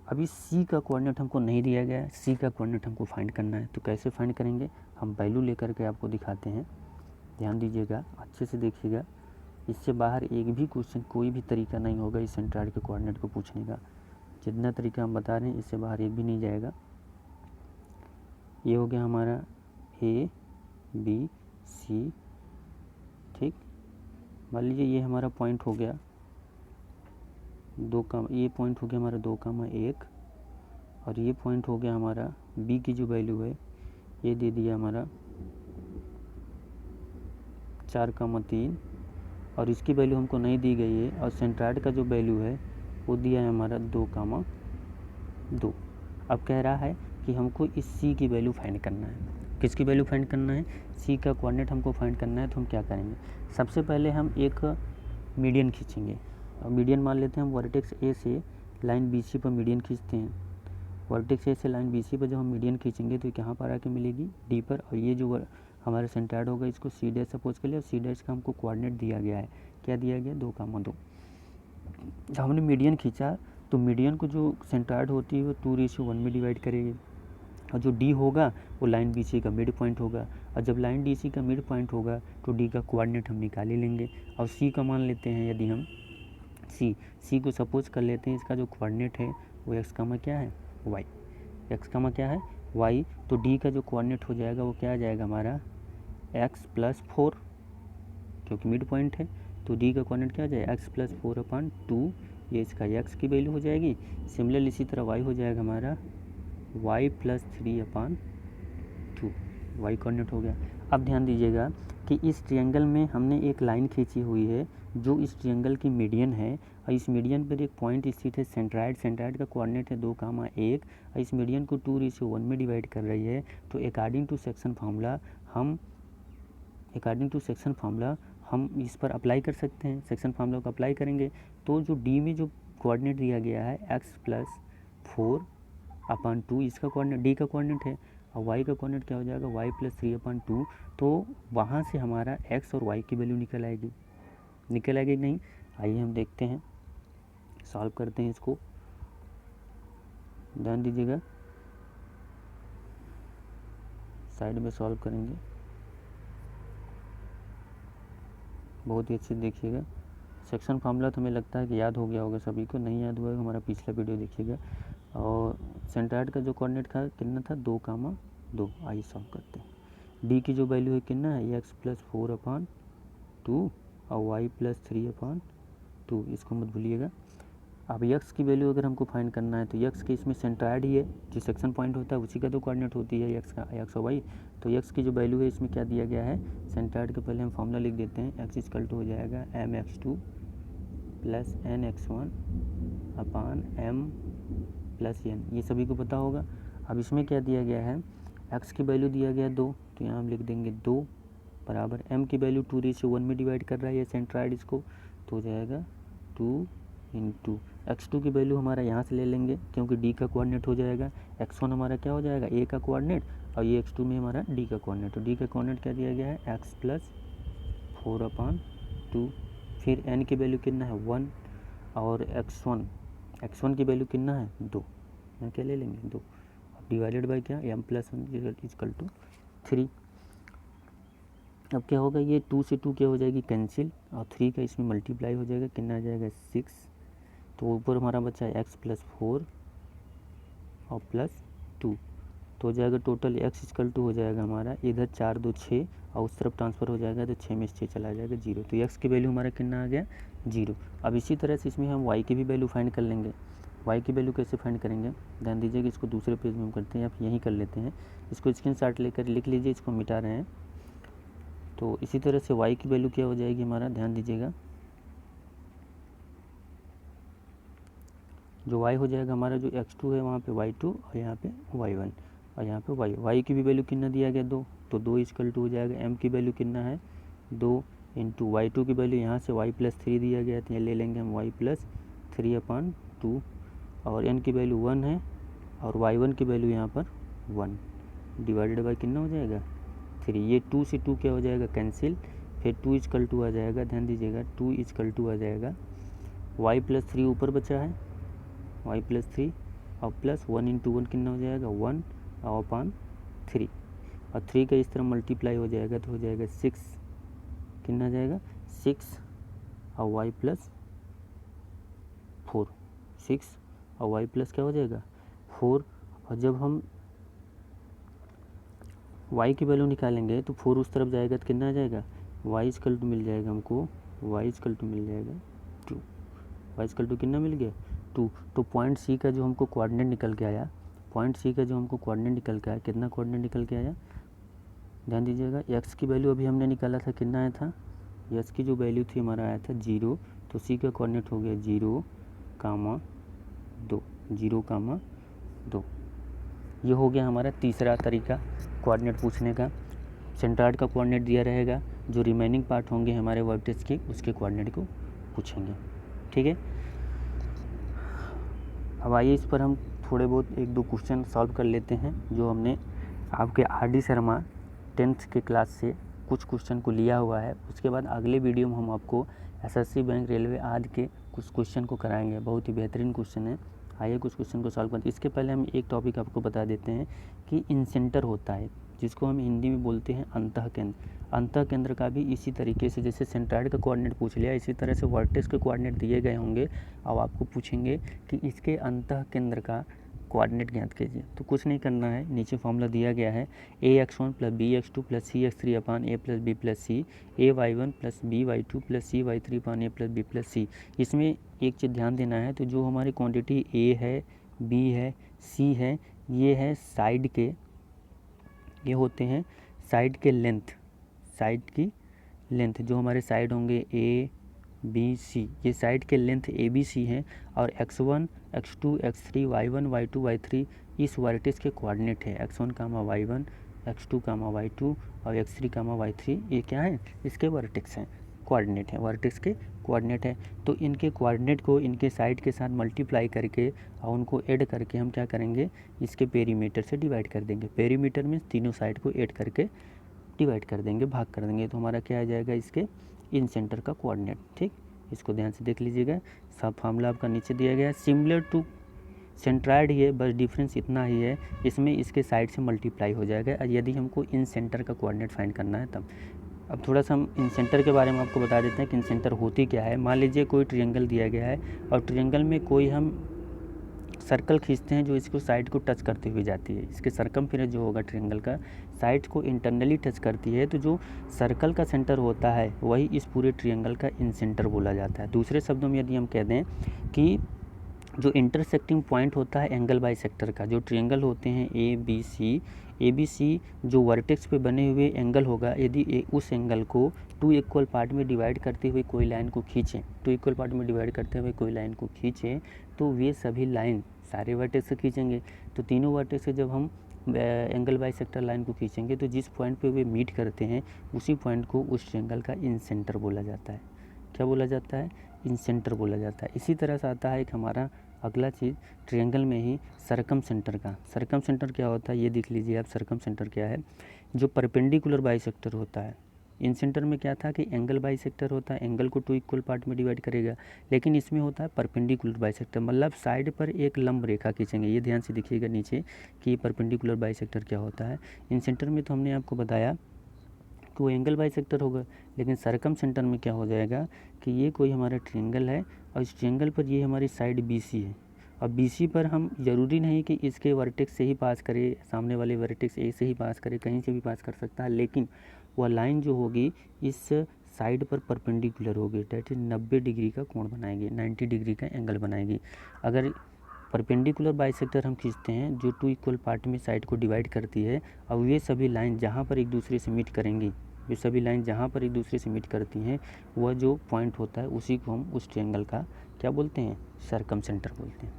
अभी सी का कोऑर्डिनेट हमको नहीं दिया गया है, सी का कोऑर्डिनेट हमको फाइंड करना है। तो कैसे फाइंड करेंगे, हम वैल्यू लेकर के आपको दिखाते हैं। ध्यान दीजिएगा, अच्छे से देखिएगा, इससे बाहर एक भी क्वेश्चन कोई भी तरीका नहीं होगा इस सेंट्राइड के कोऑर्डिनेट को पूछने का। जितना तरीका हम बता रहे हैं इससे बाहर एक भी नहीं जाएगा। ये हो गया हमारा ए बी सी, ठीक। मान लीजिए ये हमारा पॉइंट हो गया ये पॉइंट हो गया हमारा 2,1 और ये पॉइंट हो गया हमारा बी की जो वैल्यू है ये दे दिया हमारा 4,3 और इसकी वैल्यू हमको नहीं दी गई है और सेंट्राइड का जो वैल्यू है वो दिया है हमारा 2,2। अब कह रहा है कि हमको इस सी की वैल्यू फाइंड करना है। किसकी वैल्यू फाइंड करना है, सी का कोऑर्डिनेट हमको फाइंड करना है। तो हम क्या करेंगे, सबसे पहले हम एक मीडियन खींचेंगे और मीडियन मान लेते हैं हम वर्टेक्स ए से लाइन बी सी पर मीडियन खींचते हैं। वर्टेक्स ए से लाइन बी सी पर जब हम मीडियन खींचेंगे तो यहाँ पर आके मिलेगी डी पर और ये जो हमारा सेंट्राइड होगा इसको सी डैश सपोज कर लिया और सी डैश का हमको कोऑर्डिनेट दिया गया है। क्या दिया गया 2,2। जब हमने मीडियन खींचा तो मीडियन को जो सेंट्राइड होती है वो 2:1 में डिवाइड करेगी और जो डी होगा वो लाइन बी सी का मिड पॉइंट होगा और जब लाइन डी सी का मिड पॉइंट होगा तो डी का कोऑर्डिनेट हम निकाल ही लेंगे। और सी का मान लेते हैं, यदि हम सी को सपोज कर लेते हैं इसका जो कोऑर्डिनेट है वो एक्स कामा क्या है वाई, एक्स कामा क्या है वाई। तो डी का जो कोऑर्डिनेट हो जाएगा वो क्या आ जाएगा हमारा x+4 क्योंकि मिड पॉइंट है। तो डी का कोऑर्डिनेट क्या आ जाएगा x+4/2, ये इसका x की वैल्यू हो जाएगी। सिमिलर इसी तरह y हो जाएगा हमारा y+3/2, y कोऑर्डिनेट हो गया। अब ध्यान दीजिएगा कि इस ट्रायंगल में हमने एक लाइन खींची हुई है जो इस ट्रायंगल की मीडियन है और इस मीडियन पर एक पॉइंट स्थित है सेंट्राइड का कोऑर्डिनेट है 2,1 और इस मीडियन को 2:1 में डिवाइड कर रही है। तो अकॉर्डिंग टू सेक्शन फार्मूला हम इस पर अप्लाई कर सकते हैं। सेक्शन फार्मूला को अप्लाई करेंगे तो जो डी में जो कोऑर्डिनेट दिया गया है x+4/2 इसका कोऑर्डिनेट डी का कोऑर्डिनेट है और y का कोऑर्डिनेट क्या हो जाएगा y+3/2। तो वहाँ से हमारा x और y की वैल्यू निकल आएगी नहीं। आइए हम देखते हैं, सॉल्व करते हैं इसको। ध्यान दीजिएगा, साइड में सॉल्व करेंगे, बहुत ही अच्छे देखिएगा। सेक्शन फार्मूला तो हमें लगता है कि याद हो गया होगा सभी को, नहीं याद हुआ है हमारा पिछला वीडियो देखिएगा। और सेंट्राइड का जो कोऑर्डिनेट था कितना था 2,2। आइए सॉल्व करते हैं। डी की जो वैल्यू है कितना है x+4/2 और y+3/2, इसको मत भूलिएगा। अब x की वैल्यू अगर हमको फाइंड करना है तो x के इसमें सेंट्राइड ही है, जो सेक्शन पॉइंट होता है उसी का तो कोऑर्डिनेट होती है x और y। तो x की जो वैल्यू है इसमें क्या दिया गया है सेंट्राइड के पहले हम फार्मूला लिख देते हैं। x = हो जाएगा mx2 + nx1/m+n, ये सभी को पता होगा। अब इसमें क्या दिया गया है, x की वैल्यू दिया गया 2 तो यहाँ हम लिख देंगे 2 बराबर m की वैल्यू 2:1 में डिवाइड कर रहा है ये सेंट्राइड इसको, तो हो जाएगा 2 × x2 की वैल्यू हमारा यहाँ से ले लेंगे क्योंकि d का कोऑर्डिनेट हो जाएगा। x1 हमारा क्या हो जाएगा a का कोऑर्डिनेट और ये x2 में हमारा d का कोऑर्डिनेट। तो d का कोऑर्डिनेट क्या दिया गया है x+4/2। फिर n की वैल्यू कितना है 1 और x1 की वैल्यू कितना है 2, यहाँ क्या ले लेंगे 2 डिवाइडेड बाई क्या m+1 = 3। अब क्या होगा, ये 2 से 2 क्या हो जाएगी कैंसिल और 3 का इसमें मल्टीप्लाई हो जाएगा, कितना आ जाएगा 6। तो ऊपर हमारा बचा है x+4 और +2 तो हो जाएगा टोटल x इक्वल टू हो जाएगा हमारा इधर 4 2 6 और उस तरफ ट्रांसफ़र हो जाएगा तो 6 में 6 चला जाएगा 0। तो x की वैल्यू हमारा कितना आ गया 0। अब इसी तरह से इसमें हम y की भी वैल्यू फाइंड कर लेंगे। y की वैल्यू कैसे फाइंड करेंगे, ध्यान दीजिए कि इसको दूसरे पेज में हम करते हैं, आप यहीं कर लेते हैं। इसको स्क्रीनशॉट लेकर लिख लीजिए, इसको मिटा रहे हैं। तो इसी तरह से y की वैल्यू क्या हो जाएगी हमारा, ध्यान दीजिएगा, जो y हो जाएगा हमारा जो x2 है वहाँ पे y2 और यहाँ पे y1 और यहाँ पे y की भी वैल्यू कितना दिया गया 2, तो 2 इक्वल टू हो जाएगा m की वैल्यू कितना है 2 इंटू y2 की वैल्यू यहाँ से y+3 दिया गया है, तो ये ले लेंगे हम y+3/2 और n की वैल्यू 1 है और y1 की वैल्यू यहाँ पर 1 डिवाइडेड बाई कितना हो जाएगा 3। ये 2 से 2 क्या हो जाएगा कैंसिल, फिर 2 इक्वल टू आ जाएगा, ध्यान दीजिएगा 2 इक्वल टू आ जाएगा y+3 ऊपर बचा है y+3 और प्लस 1 इंटू 1 कितना हो जाएगा 1 और अपान 3 और 3 का इस तरह मल्टीप्लाई हो जाएगा तो हो जाएगा 6, कितना आ जाएगा 6 और y+4 6 और y+ क्या हो जाएगा 4। और जब हम y की वैल्यू निकालेंगे तो 4 उस तरफ जाएगा तो कितना आ जाएगा y इक्वल टू मिल जाएगा हमको, y इक्वल टू मिल जाएगा 2, y इक्वल टू कितना मिल गया 2। तो पॉइंट सी का जो हमको कोऑर्डिनेट निकल के आया, पॉइंट सी का जो हमको कोऑर्डिनेट निकल के आया, कितना कोऑर्डिनेट निकल के आया, ध्यान दीजिएगा x की वैल्यू अभी हमने निकाला था, कितना आया था, x की जो वैल्यू थी हमारा आया था 0, तो सी का कोऑर्डिनेट हो गया 0,2। ये हो गया हमारा तीसरा तरीका कोऑर्डिनेट पूछने का। सेंट्रॉइड का कोऑर्डिनेट दिया रहेगा, जो रिमेनिंग पार्ट होंगे हमारे वर्टेक्स के उसके कोऑर्डिनेट को पूछेंगे, ठीक है। अब आइए इस पर हम थोड़े बहुत 1-2 क्वेश्चन सॉल्व कर लेते हैं, जो हमने आपके RD शर्मा 10th के क्लास से कुछ क्वेश्चन को लिया हुआ है। उसके बाद अगले वीडियो में हम आपको SSC बैंक रेलवे आदि के कुछ क्वेश्चन को कराएंगे, बहुत ही बेहतरीन क्वेश्चन है। आइए कुछ क्वेश्चन को सॉल्व करते हैं। इसके पहले हम एक टॉपिक आपको बता देते हैं कि इंसेंटर होता है, जिसको हम हिंदी में बोलते हैं अंतः केंद्र। अंतः केंद्र का भी इसी तरीके से, जैसे सेंट्रॉइड का कोऑर्डिनेट पूछ लिया, इसी तरह से वर्टेक्स के कोऑर्डिनेट दिए गए होंगे। अब आपको पूछेंगे कि इसके अंतः केंद्र का कोऑर्डिनेट ज्ञात कीजिए। तो कुछ नहीं करना है, नीचे फॉर्मूला दिया गया है ax1 + bx2 + cx3 upon a + b + c, ay1 + by2 + cy3 upon a + b + c। इसमें एक चीज़ ध्यान देना है, तो जो हमारी क्वांटिटी a है, b है, c है, ये है साइड के, ये होते हैं साइड के लेंथ, साइड की लेंथ जो हमारे साइड होंगे a b c, ये साइड के लेंथ a b c हैं। और x1 x2 x3 y1 y2 y3 इस वर्टेक्स के कोऑर्डिनेट है, x1, y1 x2, y2 और x3, y3, ये क्या है, इसके वर्टेक्स हैं, कोऑर्डिनेट है, वर्टेक्स के कोऑर्डिनेट है। तो इनके कोऑर्डिनेट को इनके साइड के साथ मल्टीप्लाई करके और उनको ऐड करके हम क्या करेंगे, इसके पेरीमीटर से डिवाइड कर देंगे। पेरीमीटर में तीनों साइड को ऐड करके डिवाइड कर देंगे, भाग कर देंगे, तो हमारा क्या आ जाएगा इसके इन सेंटर का कोऑर्डिनेट, ठीक। इसको ध्यान से देख लीजिएगा, सब फार्मूला आपका नीचे दिया गया है। सिमिलर टू सेंट्रॉइड ही है, बस डिफरेंस इतना ही है, इसमें इसके साइड से मल्टीप्लाई हो जाएगा यदि हमको इन सेंटर का कोऑर्डिनेट फाइंड करना है तब। अब थोड़ा सा हम इन सेंटर के बारे में आपको बता देते हैं कि इन सेंटर होती क्या है। मान लीजिए कोई ट्रायंगल दिया गया है और ट्रायंगल में कोई हम सर्कल खींचते हैं जो इसको साइड को टच करते हुए जाती है, इसके सरकमफेरेंस जो होगा ट्रायंगल का साइड को इंटरनली टच करती है, तो जो सर्कल का सेंटर होता है वही इस पूरे ट्रायंगल का इन सेंटर बोला जाता है। दूसरे शब्दों में यदि हम कह दें कि जो इंटरसेक्टिंग पॉइंट होता है एंगल बाइसेक्टर का, जो ट्रायंगल होते हैं ए बी सी जो वर्टेक्स पे बने हुए एंगल होगा, यदि उस एंगल को 2 इक्वल पार्ट में डिवाइड करते हुए कोई लाइन को खींचें, 2 इक्वल पार्ट में डिवाइड करते हुए कोई लाइन को खींचें, तो वे सभी लाइन सारे वर्टेक्स से खींचेंगे। तो तीनों वर्टेक्स से जब हम एंगल बाइसेक्टर लाइन को खींचेंगे तो जिस पॉइंट पे वे मीट करते हैं उसी पॉइंट को उस ट्रायंगल का इन सेंटर बोला जाता है। क्या बोला जाता है, इन सेंटर बोला जाता है। इसी तरह से आता है एक हमारा अगला चीज़ ट्रायंगल में ही सरकम सेंटर का। सरकम सेंटर क्या होता है ये देख लीजिए आप, सरकम सेंटर क्या है, जो परपेंडिकुलर बाइसेक्टर होता है। इन सेंटर में क्या था कि एंगल बाइसेक्टर होता है, एंगल को 2 इक्वल पार्ट में डिवाइड करेगा, लेकिन इसमें होता है परपेंडिकुलर बाइसेक्टर, मतलब साइड पर एक लंब रेखा खींचेंगे। ये ध्यान से देखिएगा नीचे कि परपेंडिकुलर बाइसेक्टर क्या होता है। इन सेंटर में तो हमने आपको बताया कि वो एंगल बाइसेक्टर होगा, लेकिन सरकम सेंटर में क्या हो जाएगा कि ये कोई हमारा ट्रायंगल है और इस ट्रायंगल पर ये हमारी साइड BC है अब BC पर हम ज़रूरी नहीं कि इसके वर्टेक्स से ही पास करे, सामने वाले वर्टेक्स A से ही पास करे, कहीं से भी पास कर सकता है, लेकिन वह लाइन जो होगी इस साइड पर परपेंडिकुलर होगी, डेट इज 90 डिग्री का कोण बनाएगी, 90 डिग्री का एंगल बनाएगी। अगर परपेंडिकुलर बाइसेक्टर हम खींचते हैं जो 2 इक्वल पार्ट में साइड को डिवाइड करती है, अब ये सभी लाइन जहाँ पर एक दूसरे से मीट करेंगी, ये सभी लाइन जहाँ पर एक दूसरे से मीट करती हैं, वह जो पॉइंट होता है उसी को हम उस ट्रायंगल का क्या बोलते हैं, सर्कमसेंटर बोलते हैं।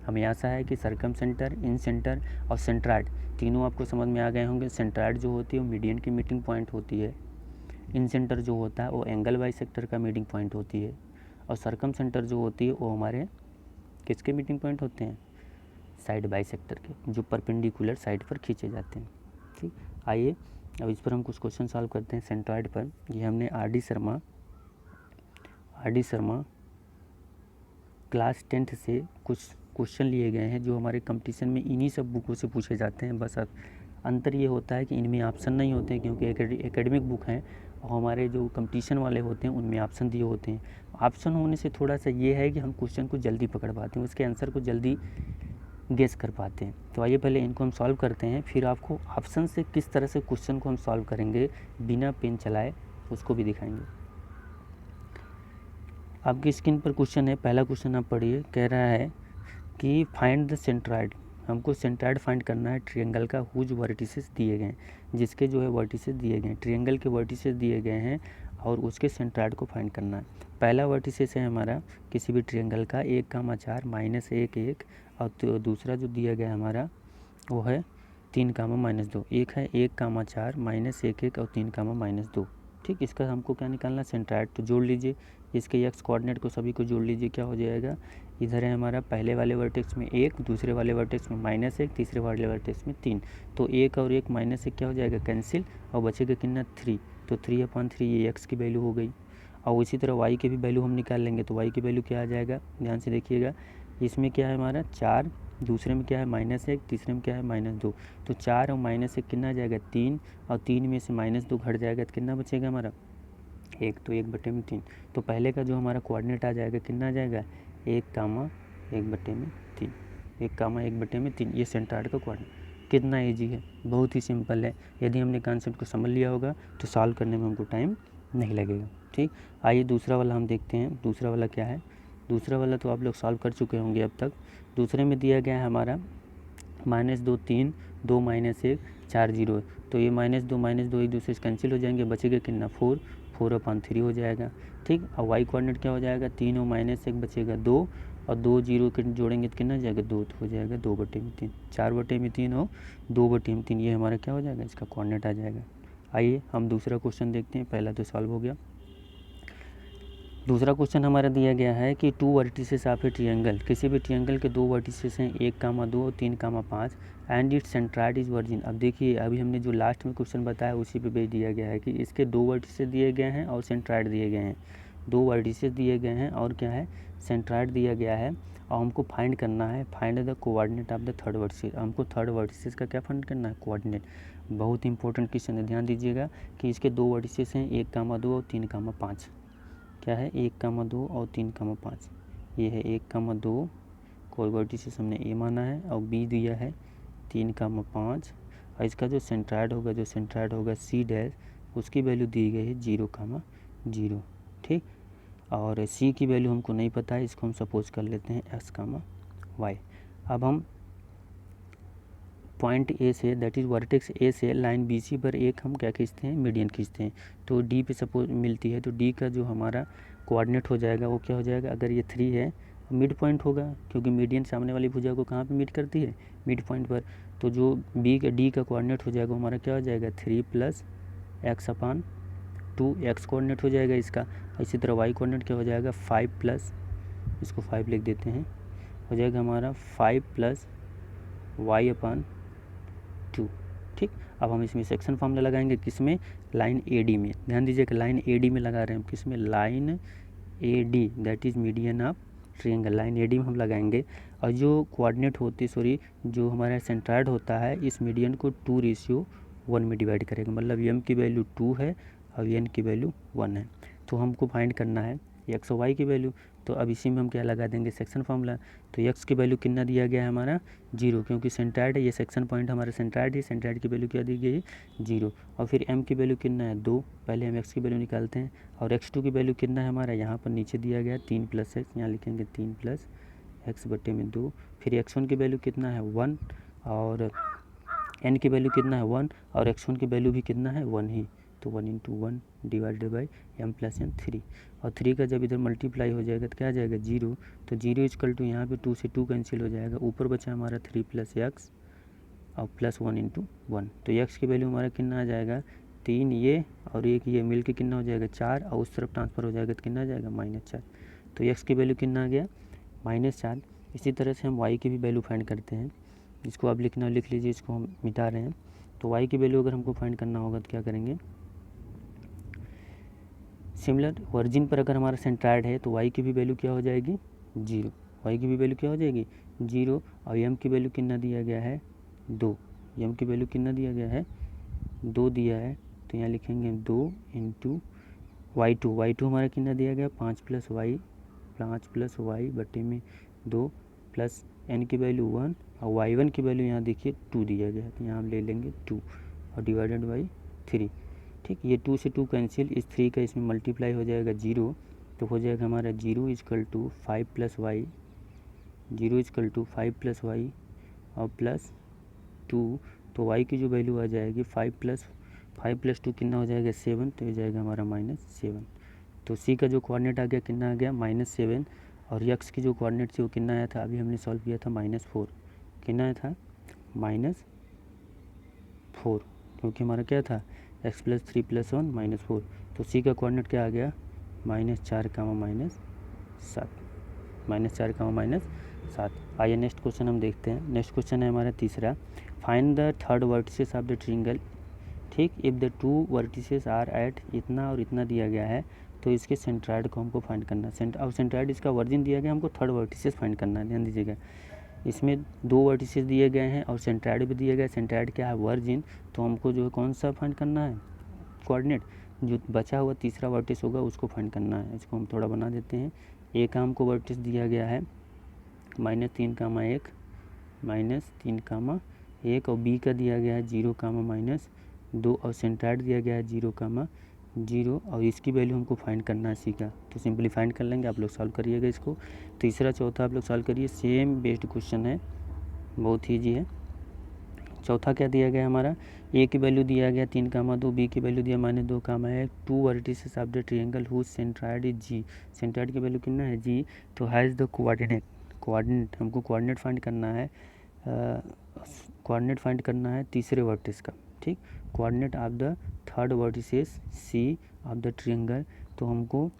हमें आशा है कि सर्कमसेंटर, इन सेंटर और सेंट्राइड तीनों आपको समझ में आ गए होंगे। सेंट्राइड जो होती है वो मीडियन की मीटिंग पॉइंट होती है, इन सेंटर जो होता है वो एंगल बाइसेक्टर का मीटिंग पॉइंट होती है, और सर्कमसेंटर जो होती है वो हमारे किसके मीटिंग पॉइंट होते हैं, साइड बाइसेक्टर के, जो परपेंडिकुलर साइड पर खींचे जाते हैं। ठीक, आइए अब इस पर हम कुछ क्वेश्चन सॉल्व करते हैं सेंट्रॉइड पर। ये हमने R D Sharma class 10th से कुछ क्वेश्चन लिए गए हैं जो हमारे कंपटीशन में इन्हीं सब बुकों से पूछे जाते हैं। बस अब अंतर ये होता है कि इनमें ऑप्शन नहीं होते क्योंकि एकेडमिक बुक हैं, और हमारे जो कंपटीशन वाले होते हैं उनमें ऑप्शन दिए होते हैं। ऑप्शन होने से थोड़ा सा ये है कि हम क्वेश्चन को जल्दी पकड़ पाते हैं, उसके आंसर को जल्दी गेस कर पाते हैं। तो आइए पहले इनको हम सॉल्व करते हैं, फिर आपको ऑप्शन से किस तरह से क्वेश्चन को हम सॉल्व करेंगे बिना पेन चलाए उसको भी दिखाएंगे। आपकी स्क्रीन पर क्वेश्चन है, पहला क्वेश्चन आप पढ़िए। कह रहा है कि फाइंड द सेंट्रॉइड, हमको सेंट्रॉइड फाइंड करना है ट्रायंगल का हुज वर्टिसेस दिए गए हैं, जिसके जो है वर्टिसेस दिए गए हैं, ट्रायंगल के वर्टिसेस दिए गए हैं और उसके सेंट्रॉइड को फाइंड करना है। पहला वर्टिसेस है हमारा किसी भी ट्रायंगल का 1,4 -1 1, और तो दूसरा जो दिया गया हमारा वो है 3,-2। एक है 1,4 -1 1 और 3,-2। ठीक, इसका हमको क्या निकालना, सेंट्रॉइड। तो जोड़ लीजिए इसके एक्स कोऑर्डिनेट को सभी को जोड़ लीजिए, क्या हो जाएगा, इधर है हमारा पहले वाले वर्टेक्स में 1, दूसरे वाले वर्टेक्स में -1, तीसरे वाले वर्टेक्स में 3। तो 1 और 1 -1 क्या हो जाएगा, कैंसिल, और बचेगा कितना, 3। तो 3/3 ये एक्स की वैल्यू हो गई। और इसी तरह वाई की भी वैल्यू हम निकाल लेंगे। तो वाई की वैल्यू क्या आ जाएगा, ध्यान से देखिएगा, इसमें क्या है हमारा 4, दूसरे में क्या है -1, तीसरे में क्या है -2। तो 4 और -1 कितना आ जाएगा, 3, और 3 में से -2 घट जाएगा तो कितना बचेगा हमारा 1, तो 1/3। तो पहले का जो हमारा कोऑर्डिनेट आ जाएगा कितना आ जाएगा, 1,1/3, 1,1/3। ये सेंट्रॉइड का कोऑर्डिनेट। कितना ईजी है, बहुत ही सिंपल है। यदि हमने कॉन्सेप्ट को समझ लिया होगा तो सॉल्व करने में हमको टाइम नहीं लगेगा। ठीक, आइए दूसरा वाला हम देखते हैं। दूसरा वाला क्या है, दूसरा वाला तो आप लोग सॉल्व कर चुके होंगे अब तक। दूसरे में दिया गया है हमारा -2 3, 2 -1 4 0। तो ये -2 एक दूसरे से कैंसिल हो जाएंगे, बचेगा कितना 4, 4/3 हो जाएगा। ठीक, और वाई कोऑर्डिनेट क्या हो जाएगा, 3 और -1 बचेगा 2, और 2 0 के जोड़ेंगे तो कितना जाएगा 2, तो हो जाएगा 2/3, 4/3 और 2/3। ये हमारा क्या हो जाएगा, इसका कोऑर्डिनेट आ जाएगा। आइए हम दूसरा क्वेश्चन देखते हैं, पहला तो सॉल्व हो गया। दूसरा क्वेश्चन हमारा दिया गया है कि 2 वर्टिसेस ऑफ ए ट्रायंगल, किसी भी ट्रायंगल के 2 वर्टिसेस हैं, 1,2 और 3,5, and it's centroid is virgin. अब देखिए अभी हमने जो लास्ट में क्वेश्चन बताया उसी पे बेस दिया गया है कि इसके 2 वर्टिसेस दिए गए हैं और सेंट्रॉइड दिए गए हैं, 2 वर्टिसेस दिए गए हैं और क्या है, सेंट्रॉइड दिया गया है, और हमको फाइंड करना है, find the coordinate of the third vertices. हमको थर्ड वर्टिसेस का क्या फाइंड करना है, कोऑर्डिनेट। बहुत इंपॉर्टेंट क्वेश्चन है, ध्यान दीजिएगा कि इसके 2 वर्टिसेस हैं, 1,2 और 3,5। क्या है, 1,2 और 3,5। ये है 1,2, कोई वर्टिसेस हमने ए माना है, और बी दिया है 3,5, और इसका जो सेंट्रॉइड होगा सी डैश, उसकी वैल्यू दी गई है 0,0। ठीक, और सी की वैल्यू हमको नहीं पता है, इसको हम सपोज कर लेते हैं x, y। अब हम पॉइंट ए से, दैट इज़ वर्टेक्स ए से लाइन BC पर एक हम क्या खींचते हैं, मीडियन खींचते हैं। तो डी पे सपोज मिलती है, तो डी का जो हमारा कोऑर्डिनेट हो जाएगा वो क्या हो जाएगा, अगर ये 3 है मिड पॉइंट होगा, क्योंकि मीडियन सामने वाली भुजा को कहाँ पे मीट करती है, मिड पॉइंट पर। तो जो डी का कोऑर्डिनेट हो जाएगा हमारा क्या हो जाएगा, 3 + x/2, एक्स कोऑर्डिनेट हो जाएगा इसका। इसी तरह वाई कोऑर्डिनेट क्या हो जाएगा, 5 + इसको 5 लिख देते हैं, हो जाएगा हमारा 5 + y/2। ठीक, अब हम इसमें सेक्शन फॉर्मूला लगाएंगे, किसमें, लाइन AD में। ध्यान दीजिए कि लाइन AD में लगा रहे हैं हम, किसमें, line AD, that is median of triangle, line AD में हम लगाएंगे। और जो कोऑर्डिनेट होती, जो हमारा सेंट्रॉइड होता है, इस मीडियन को 2:1 में डिवाइड करेगा, मतलब m की वैल्यू 2 है और n की वैल्यू 1 है। तो हमको फाइंड करना है x और y की वैल्यू। तो अब इसी में हम क्या लगा देंगे, सेक्शन फार्मूला। तो x की वैल्यू कितना दिया गया है हमारा 0, क्योंकि सेंट्राइड है, ये सेक्शन पॉइंट हमारा सेंट्राइड है, सेंट्राइड की वैल्यू क्या दी गई है 0। और फिर m की वैल्यू कितना है 2, पहले हम x की वैल्यू निकालते हैं। और x2 की वैल्यू कितना है हमारा, यहाँ पर नीचे दिया गया है 3 + x, यहाँ लिखेंगे 3 + x/2। फिर x1 की वैल्यू कितना है 1, और n की वैल्यू कितना है 1, और x1 की वैल्यू भी कितना है 1 ही, तो 1 × 1 डिवाइडेड बाई m + n 3। और 3 का जब इधर मल्टीप्लाई हो जाएगा तो क्या आ जाएगा 0, तो 0 = यहाँ पे 2 से 2 कैंसिल हो जाएगा, ऊपर बचा हमारा 3 + x और +1 × 1। तो x की वैल्यू हमारा कितना आ जाएगा 3, ये और एक ये मिल के कितना हो जाएगा 4, और उस तरफ ट्रांसफ़र हो जाएगा तो कितना आ जाएगा -4। तो x की वैल्यू कितना आ गया -4। इसी तरह से हम y की भी वैल्यू फाइंड करते हैं, इसको आप लिखना लिख लीजिए, इसको हम मिटा रहे हैं। तो y की वैल्यू अगर हमको फाइंड करना होगा तो क्या करेंगे, सिमिलर वर्जिन पर अगर हमारा सेंट्राइड है तो y की भी वैल्यू क्या हो जाएगी 0, y की भी वैल्यू क्या हो जाएगी 0। और m की वैल्यू कितना दिया गया है 2, m की वैल्यू कितना दिया गया है 2 दिया है, तो यहाँ लिखेंगे 2 × y2 हमारा कितना दिया गया 5 + y/2 प्लस n की वैल्यू 1, और y1 की वैल्यू यहाँ देखिए 2 दिया गया है, तो यहाँ हम ले लेंगे 2 और डिवाइडेड बाई 3। ठीक, ये 2 से 2 कैंसिल, इस 3 का इसमें मल्टीप्लाई हो जाएगा 0, तो हो जाएगा हमारा 0 = 5 + y, 0 = 5 + y और +2। तो y की जो वैल्यू आ जाएगी 5 + 2 कितना हो जाएगा 7, तो हो जाएगा हमारा -7। तो c का जो कोऑर्डिनेट आ गया कितना आ गया -7, और x की जो कोऑर्डिनेट थी वो कितना आया था, अभी हमने सॉल्व किया था -4, कितना आया था -4, क्योंकि हमारा क्या था x + 3 + 1 -4। तो c का कोऑर्डिनेट क्या आ गया -4, -7। आइए नेक्स्ट क्वेश्चन हम देखते हैं। नेक्स्ट क्वेश्चन है हमारा तीसरा, find the third vertices of the triangle. ठीक, if the 2 vertices are at इतना और इतना दिया गया है, तो इसके सेंट्राइड को हमको फाइंड करना है। और सेंट्राइड इसका वर्जिन दिया गया, हमको थर्ड वर्टिसेस फाइंड करना है। ध्यान दीजिएगा, इसमें 2 वर्टिसेस दिए गए हैं और सेंट्राइड भी दिया गया है। सेंट्राइड क्या है वर्जिन, तो हमको जो है कौन सा फाइंड करना है कोऑर्डिनेट, जो बचा हुआ तीसरा वर्टिस होगा उसको फाइंड करना है। इसको हम थोड़ा बना देते हैं। ए का हमको वर्टिस दिया गया है -3, -3, और बी का दिया गया है 0, -2, और सेंट्राइड दिया गया है 0, 0, और इसकी वैल्यू हमको फाइंड करना है सी का। तो सिंपली फाइंड कर लेंगे, आप लोग सॉल्व करिएगा इसको। तीसरा चौथा आप लोग सॉल्व करिए, सेम बेस्ड क्वेश्चन है, बहुत ईजी है। चौथा क्या दिया गया हमारा, ए की वैल्यू दिया गया 3, 2, बी की वैल्यू दिया -2, 1, 2 vertices of the triangle whose centroid is G. Centroid की वैल्यू कितना है जी, तो हैज़ द कोऑर्डिनेट हमको कोऑर्डिनेट फाइंड करना है तीसरे वर्टिस का। ठीक, coordinate of the third vertices C of the triangle, तो हमको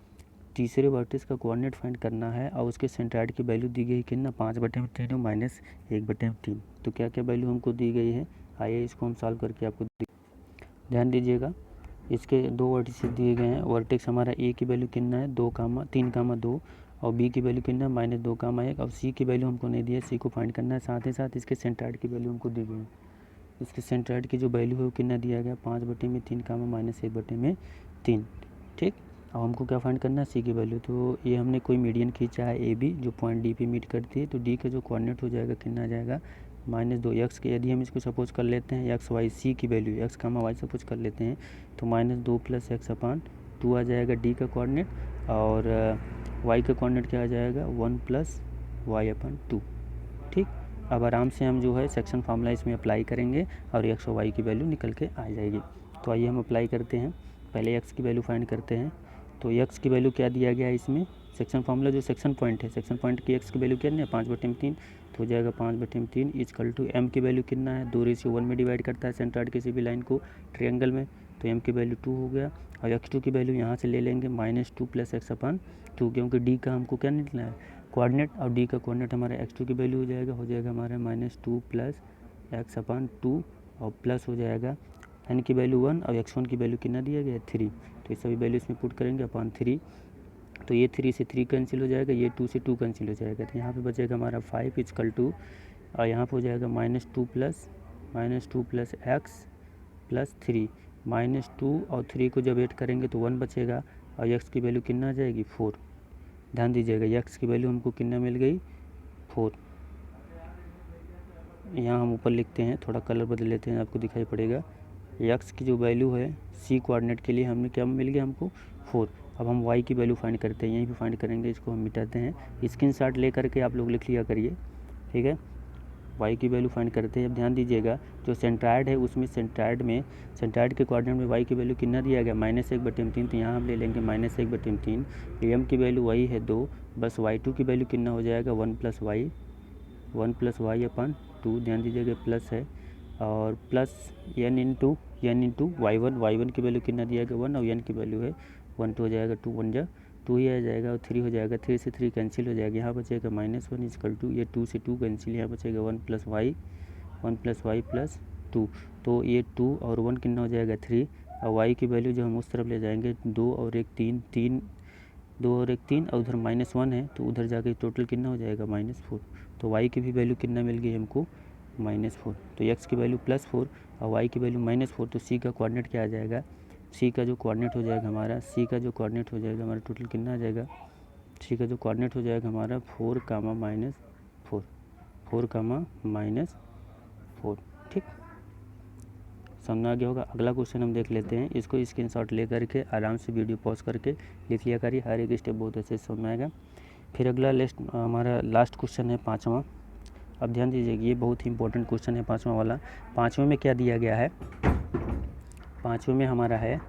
तीसरे वर्टिस का कोऑर्डिनेट फाइंड करना है, और उसके सेंट्राइड की वैल्यू दी गई कितना 5/3 -1/3। तो क्या क्या वैल्यू हमको दी गई है, आइए इसको हम सॉल्व करके आपको ध्यान दीजिएगा। इसके 2 वर्टिसेस दिए गए हैं। वर्टेक्स हमारा ए की वैल्यू कितना है 3, 2, और बी की वैल्यू कितना है -2, 1, और सी की वैल्यू हमको नहीं दी है, सी को फाइंड करना है। साथ ही साथ इसके सेंट्राइड की वैल्यू हमको दी गई है। इसके सेंट्राइड की जो वैल्यू है वो कितना दिया गया 5/3, -1/3। ठीक, अब हमको क्या फाइंड करना है सी की वैल्यू। तो ये हमने कोई मीडियन खींचा है ए बी, जो पॉइंट डी पे मीट करती है, तो डी का जो कोऑर्डिनेट हो जाएगा कितना आ जाएगा -2। एक्स के यदि हम इसको सपोज कर लेते हैं एक्स वाई, सी की वैल्यू एक्स, वाई सपोज कर लेते हैं, तो -2 + x/2 आ जाएगा डी का कोऑर्डिनेट, और वाई का कोऑर्डिनेट क्या आ जाएगा 1 + y/2। ठीक, अब आराम से हम जो है सेक्शन फार्मूला इसमें अप्लाई करेंगे और एक्स और वाई की वैल्यू निकल के आ जाएगी। तो आइए हम अप्लाई करते हैं। पहले एक्स की वैल्यू फाइंड करते हैं। तो एक्स की वैल्यू क्या दिया गया है इसमें, सेक्शन फार्मूला जो सेक्शन पॉइंट है, सेक्शन पॉइंट की एक्स की वैल्यू क्या है 5/3, तो हो जाएगा 5/3 = एम की वैल्यू कितना है 2:1 में डिवाइड करता है सेंट्राइड किसी भी लाइन को ट्रायंगल में, तो एम की वैल्यू 2 हो गया। और x2 की वैल्यू यहाँ से ले लेंगे -2 + x/2, क्योंकि डी का हमको क्या निकला है कोऑर्डिनेट, और डी का कोऑर्डिनेट हमारा x2 की वैल्यू हो जाएगा हमारा -2 + x/2, और प्लस हो जाएगा एन की वैल्यू 1, और x1 की वैल्यू कितना दिया गया है 3। तो ये सभी वैल्यू इसमें पुट करेंगे अपॉन 3, तो ये 3 से 3 कैंसिल हो जाएगा, ये 2 से 2 कैंसिल हो जाएगा, तो यहाँ पे बचेगा हमारा 5 = और यहाँ पर हो जाएगा -2 + x + 3, -2 और 3 को जब ऐड करेंगे तो 1 बचेगा, और x की वैल्यू कितना आ जाएगी 4। ध्यान दीजिएगा यक्स की वैल्यू हमको कितना मिल गई 4। यहाँ हम ऊपर लिखते हैं, थोड़ा कलर बदल लेते हैं, आपको दिखाई पड़ेगा। यक्स की जो वैल्यू है सी कोऑर्डिनेट के लिए हमें क्या मिल गया हमको 4। अब हम वाई की वैल्यू फाइंड करते हैं, यहीं पे फाइंड करेंगे, इसको हम मिटाते हैं। स्क्रीनशॉट ले करके आप लोग लिख लिया करिए, ठीक है। वाई की वैल्यू फाइंड करते हैं। अब ध्यान दीजिएगा जो सेंट्राइड है उसमें सेंट्राइड के कोऑर्डिनेट में वाई की वैल्यू कितना दिया गया -1/3, तो यहाँ हम ले लेंगे -1/3। एम की वैल्यू वही है 2, बस y2 की वैल्यू कितना हो जाएगा 1 + y अपन 2, ध्यान दीजिएगा प्लस है, और प्लस n इंटू y1 की वैल्यू कितना दिया गया 1, और n की वैल्यू है 1, तो हो जाएगा 2 1 जा 2 ही आ जाएगा, और 3 हो जाएगा, 3 से 3 कैंसिल हो जाएगा, यहाँ बचेगा -1 इक्वल टू, ये 2 से 2 कैंसिल, यहाँ बचेगा 1 + y + 2, तो ये 2 और 1 कितना हो जाएगा 3, और y की वैल्यू जो हम उस तरफ ले जाएंगे 2 और 1 3, 2 और 1 3, और उधर -1 है तो उधर जाके टोटल कितना हो जाएगा -4, तो y की भी वैल्यू कितना मिल गई हमको -4। तो x की वैल्यू +4 और y की वैल्यू -4, तो c का कोऑर्डिनेट क्या आ जाएगा, c का जो कोऑर्डिनेट हो जाएगा हमारा टोटल कितना आ जाएगा, c का जो कोऑर्डिनेट हो जाएगा हमारा 4, -4, ठीक। समझ आ गया होगा। अगला क्वेश्चन हम देख लेते हैं, इसको स्क्रीनशॉट ले करके आराम से वीडियो पॉज करके लिख लिया करिए, हर एक स्टेप बहुत अच्छे से समझ में आएगा। फिर अगला हमारा लास्ट क्वेश्चन है 5वां। अब ध्यान दीजिएगा ये बहुत ही इंपॉर्टेंट क्वेश्चन है 5वां वाला। 5वें में क्या दिया गया है, 5वें में हमारा है,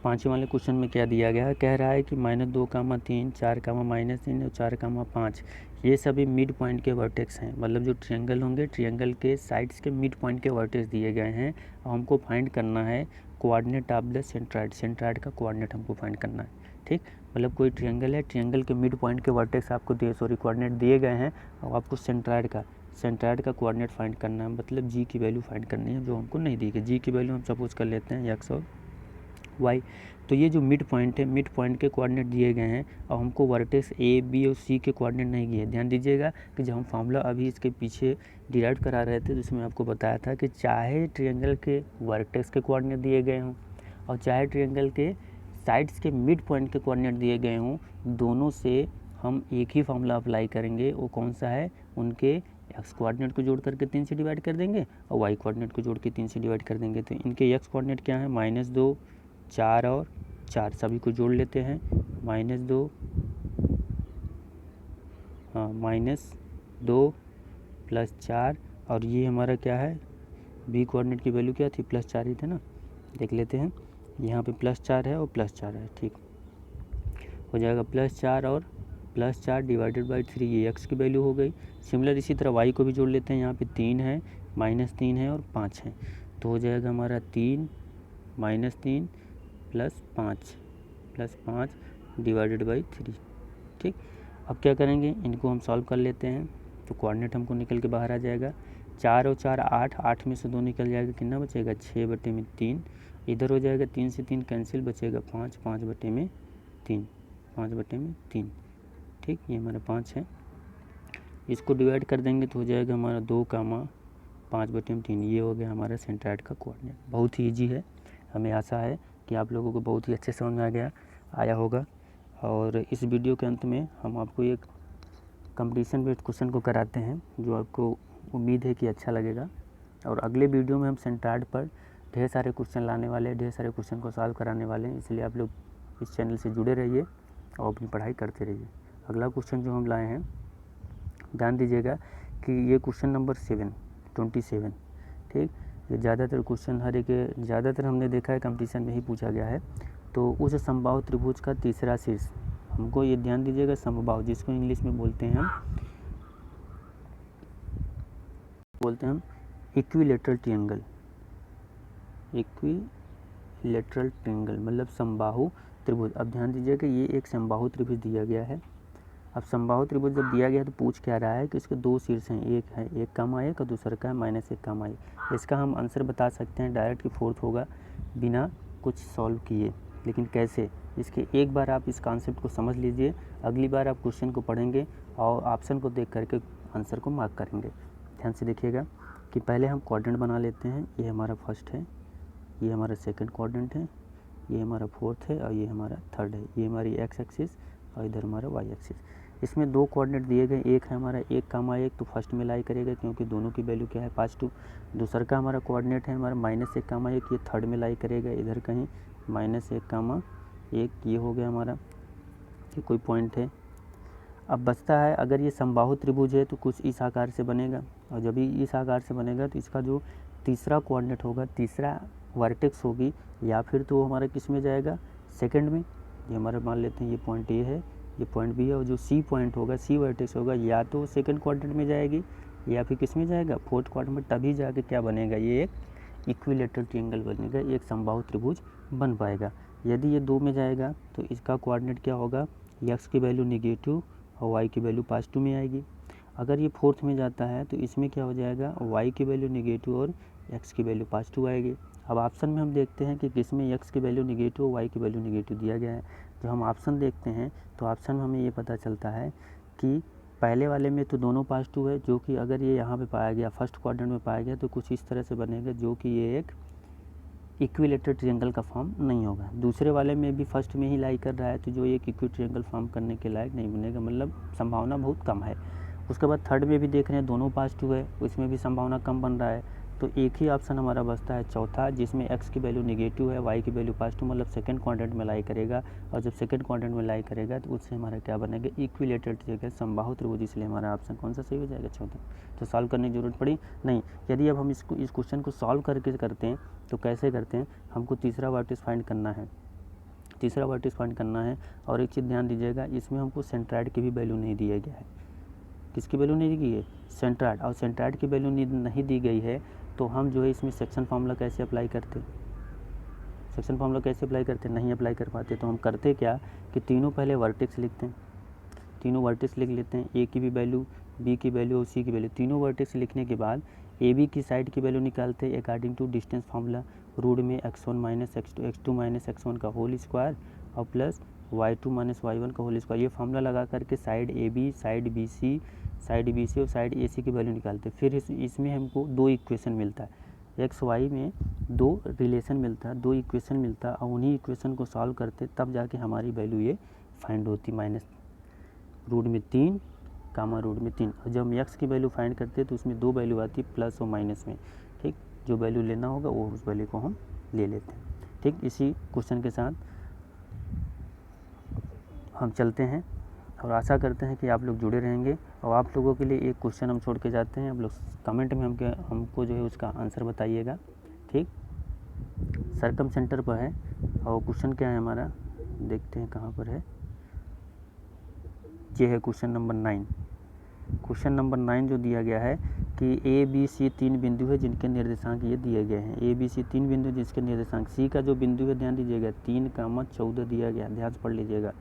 5वें वाले क्वेश्चन में क्या दिया गया है, कह रहा है कि -2, 3, 4, -3 और 4, 5 ये सभी मिड पॉइंट के वर्टेक्स हैं, मतलब जो ट्रायंगल होंगे ट्रायंगल के साइड्स के मिड पॉइंट के वर्टेक्स दिए गए हैं, और हमको फाइंड करना है कोऑर्डिनेट ऑफ द सेंट्राइड का कोऑर्डिनेट हमको फाइंड करना है, ठीक। मतलब कोई ट्रायंगल है, ट्रायंगल के मिड पॉइंट के वर्टेक्स आपको कोऑर्डिनेट दिए गए हैं, और आपको सेंट्राइड का कोऑर्डिनेट फाइंड करना है, मतलब जी की वैल्यू फाइंड करनी है जो हमको नहीं दी गई। जी की वैल्यू हम सपोज कर लेते हैं एक्स और वाई। तो ये जो मिड पॉइंट है, मिड पॉइंट के कोऑर्डिनेट दिए गए हैं, और हमको वर्टेक्स ए बी और सी के कोऑर्डिनेट नहीं दिए। ध्यान दीजिएगा कि जब हम फार्मूला अभी इसके पीछे डिराइव करा रहे थे तो इसमें आपको बताया था कि चाहे ट्रायंगल के वर्टेक्स के कोऑर्डिनेट दिए गए हों और चाहे ट्रायंगल के साइड्स के मिड पॉइंट के कोऑर्डिनेट दिए गए हों, दोनों से हम एक ही फार्मूला अप्लाई करेंगे। वो कौन सा है, उनके एक्स कोऑर्डिनेट को जोड़ करके 3 से डिवाइड कर देंगे और वाई कोऑर्डिनेट को जोड़ के 3 से डिवाइड कर देंगे। तो इनके एक्स कोऑर्डिनेट क्या है, -2, 4 और 4, सभी को जोड़ लेते हैं। -2 + 4, और ये हमारा क्या है, बी कोऑर्डिनेट की वैल्यू क्या थी, +4 ही थे ना, देख लेते हैं। यहाँ पे +4 है और +4 है, ठीक हो जाएगा। +4 और +4 डिवाइडेड बाई 3, ये एक्स की वैल्यू हो गई। सिमिलर इसी तरह वाई को भी जोड़ लेते हैं, यहाँ पे 3 है, -3 है और 5 है, तो हो जाएगा हमारा 3 -3 + 5 डिवाइडेड बाई 3, ठीक। अब क्या करेंगे, इनको हम सॉल्व कर लेते हैं, तो कोऑर्डिनेट हमको निकल के बाहर आ जाएगा। 4 और 4 8, 8 में से 2 निकल जाएगा, कितना बचेगा 6/3, इधर हो जाएगा 3 से 3 कैंसिल, बचेगा 5, 5/3, ठीक। ये हमारा 5 है, इसको डिवाइड कर देंगे तो हो जाएगा हमारा 2, 5/3, ये हो गया हमारा सेंट्राइड का कोऑर्डिनेट। बहुत ही ईजी है, हमें आशा है कि आप लोगों को बहुत ही अच्छे समझ में आया होगा। और इस वीडियो के अंत में हम आपको एक कंपटीशन बेस्ड क्वेश्चन को कराते हैं, जो आपको उम्मीद है कि अच्छा लगेगा। और अगले वीडियो में हम सेंट्राइड पर ढेर सारे क्वेश्चन लाने वाले हैं, ढेर सारे क्वेश्चन को सॉल्व कराने वाले हैं, इसलिए आप लोग इस चैनल से जुड़े रहिए और अपनी पढ़ाई करते रहिए। अगला क्वेश्चन जो हम लाए हैं, ध्यान दीजिएगा कि ये क्वेश्चन नंबर 27, ठीक। ये ज़्यादातर क्वेश्चन ज़्यादातर हमने देखा है कंपटीशन में ही पूछा गया है। तो उस समबाहु त्रिभुज का तीसरा शीर्ष, हमको ये ध्यान दीजिएगा, समबाहु जिसको इंग्लिश में बोलते हैं हम इक्विलेटरल ट्रायंगल, मतलब समबाहु त्रिभुज। अब ध्यान दीजिएगा ये एक समबाहु त्रिभुज दिया गया है। अब समबाहु त्रिभुज जब दिया गया तो पूछ क्या रहा है कि इसके 2 शीर्ष हैं, एक है 1 कामा 1 और दूसरा का है -1 कामा 1। इसका हम आंसर बता सकते हैं डायरेक्ट कि 4th होगा, बिना कुछ सॉल्व किए। लेकिन कैसे, इसके एक बार आप इस कॉन्सेप्ट को समझ लीजिए, अगली बार आप क्वेश्चन को पढ़ेंगे और ऑप्शन को देख करके आंसर को मार्क करेंगे। ध्यान से देखिएगा कि पहले हम कोऑर्डिनेट बना लेते हैं। ये हमारा फर्स्ट है, ये हमारा सेकंड कोऑर्डिनेट है, ये हमारा फोर्थ है और ये हमारा थर्ड है। ये हमारी एक्स एक्सिस और इधर हमारा वाई एक्सिस। इसमें दो कोऑर्डिनेट दिए गए, एक है हमारा 1, 1 तो फर्स्ट में लाई करेगा क्योंकि दोनों की वैल्यू क्या है 5, 2। दूसरा का हमारा कोऑर्डिनेट है हमारा -1, 1 ये थर्ड में लाई करेगा इधर कहीं -1, 1 ये हो गया हमारा, ये कोई पॉइंट है। अब बचता है अगर ये समबाहु त्रिभुज है तो कुछ इस आकार से बनेगा, और जब भी इस आकार से बनेगा तो इसका जो तीसरा कोऑर्डिनेट होगा, तीसरा वर्टेक्स होगी, या फिर तो हमारा किस में जाएगा, सेकंड में। ये हमारा मान लेते हैं ये पॉइंट ए है, ये पॉइंट बी है, और जो सी पॉइंट होगा, सी वर्टेक्स होगा, या तो सेकंड क्वाड्रेंट में जाएगी या फिर किस में जाएगा, फोर्थ क्वाड्रेंट में। तभी जाके क्या बनेगा, ये एक इक्विलेटरल ट्रायंगल बनेगा, एक समबाहु त्रिभुज बन पाएगा। यदि ये 2 में जाएगा तो इसका कोऑर्डिनेट क्या होगा, एक्स की वैल्यू नेगेटिव और वाई की वैल्यू +2 में आएगी। अगर ये फोर्थ में जाता है तो इसमें क्या हो जाएगा, वाई की वैल्यू नेगेटिव और एक्स की वैल्यू +2 आएगी। अब ऑप्शन में हम देखते हैं कि किसमें एक्स की वैल्यू नेगेटिव और वाई की वैल्यू नेगेटिव दिया गया है। जब हम ऑप्शन देखते हैं तो ऑप्शन में हमें ये पता चलता है कि पहले वाले में तो दोनों +2 है, जो कि अगर ये यहाँ पे पाया गया, फर्स्ट क्वाड्रेंट में पाया गया, तो कुछ इस तरह से बनेगा जो कि ये एक इक्विलेटरल ट्रायंगल का फॉर्म नहीं होगा। दूसरे वाले में भी फर्स्ट में ही लाई कर रहा है तो जो एक इक्वी ट्रायंगल फॉर्म करने के लायक नहीं बनेगा, मतलब संभावना बहुत कम है। उसके बाद थर्ड में भी देख रहे हैं दोनों +2 है, उसमें भी संभावना कम बन रहा है। तो एक ही ऑप्शन हमारा बचता है चौथा, जिसमें एक्स की वैल्यू नेगेटिव है, वाई की वैल्यू +2, मतलब सेकंड क्वाड्रेंट में लाई करेगा, और जब सेकंड क्वाड्रेंट में लाई करेगा तो उससे हमारा क्या बनेगा, इक्विलेटरल ट्रायंगल, समबाहु त्रिभुज। इसलिए हमारा ऑप्शन कौन सा सही हो जाएगा, चौथा। तो सॉल्व करने की जरूरत पड़ी नहीं। यदि अब हम इस क्वेश्चन को सॉल्व करके करते हैं तो कैसे करते हैं, हमको तीसरा वर्टेक्स फाइंड करना है, तीसरा वर्टेक्स फाइंड करना है। और एक चीज़ ध्यान दीजिएगा, इसमें हमको सेंट्राइड की भी वैल्यू नहीं दिया गया है। किसकी वैल्यू नहीं दी गई है, सेंट्राइड। और सेंट्राइड की वैल्यू नहीं दी गई है तो हम जो है इसमें सेक्शन फार्मूला कैसे अप्लाई करते, सेक्शन फार्मूला कैसे अप्लाई करते, नहीं अप्लाई कर पाते। तो हम करते क्या कि तीनों पहले वर्टेक्स लिखते हैं, तीनों वर्टेक्स लिख लेते हैं, ए की भी वैल्यू, बी की वैल्यू और सी की वैल्यू। तीनों वर्टेक्स लिखने के बाद ए बी की साइड की वैल्यू निकालते हैं according to distance formula, root में x1 - x2 - x1 का होल स्क्वायर और प्लस y2 - y1 का होल स्क्वायर। ये फार्मूला लगा करके side A B, side B C, side B C और साइड ए सी की वैल्यू निकालते हैं। फिर इसमें हमको 2 इक्वेशन मिलता है, एक्स वाई में 2 रिलेशन मिलता है, 2 इक्वेशन मिलता है, और उन्हीं इक्वेशन को सॉल्व करते तब जाके हमारी वैल्यू ये फाइंड होती, -√3, √3। और जब हम एक्स की वैल्यू फाइंड करते हैं तो उसमें 2 वैल्यू आती है, प्लस और माइनस में। ठीक, जो वैल्यू लेना होगा वो उस वैल्यू को हम ले लेते हैं। ठीक, इसी क्वेश्चन के साथ हम चलते हैं और आशा करते हैं कि आप लोग जुड़े रहेंगे। और आप लोगों के लिए एक क्वेश्चन हम छोड़ के जाते हैं, आप लोग कमेंट में हमको जो है उसका आंसर बताइएगा। ठीक, सर्कम सेंटर पर है और क्वेश्चन क्या है हमारा, देखते हैं कहाँ पर है। ये है क्वेश्चन नंबर 9। क्वेश्चन नंबर 9 जो दिया गया है कि ए बी सी 3 बिंदु है जिनके निर्देशांक ये दिए गए हैं। ए बी सी 3 बिंदु जिसके निर्देशांक, सी का जो बिंदु है ध्यान दीजिएगा 3, 14 दिया गया, ध्यान से पढ़ लीजिएगा।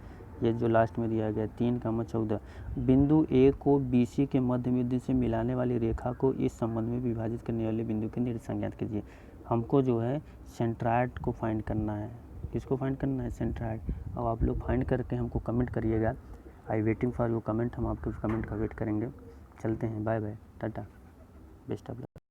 ये जो लास्ट में दिया गया 3, 14। बिंदु ए को बी सी के मध्य बिंदु से मिलाने वाली रेखा को इस संबंध में विभाजित करने वाले बिंदु के निर्देशांक ज्ञात कीजिए। हमको जो है सेंट्राइड को फाइंड करना है। किसको फाइंड करना है, सेंट्राइड। अब आप लोग फाइंड करके हमको कमेंट करिएगा। I waiting for your comment, हम आपके कमेंट का वेट करेंगे। चलते हैं, बाय बाय, टाटा, बेस्ट ऑफ लक।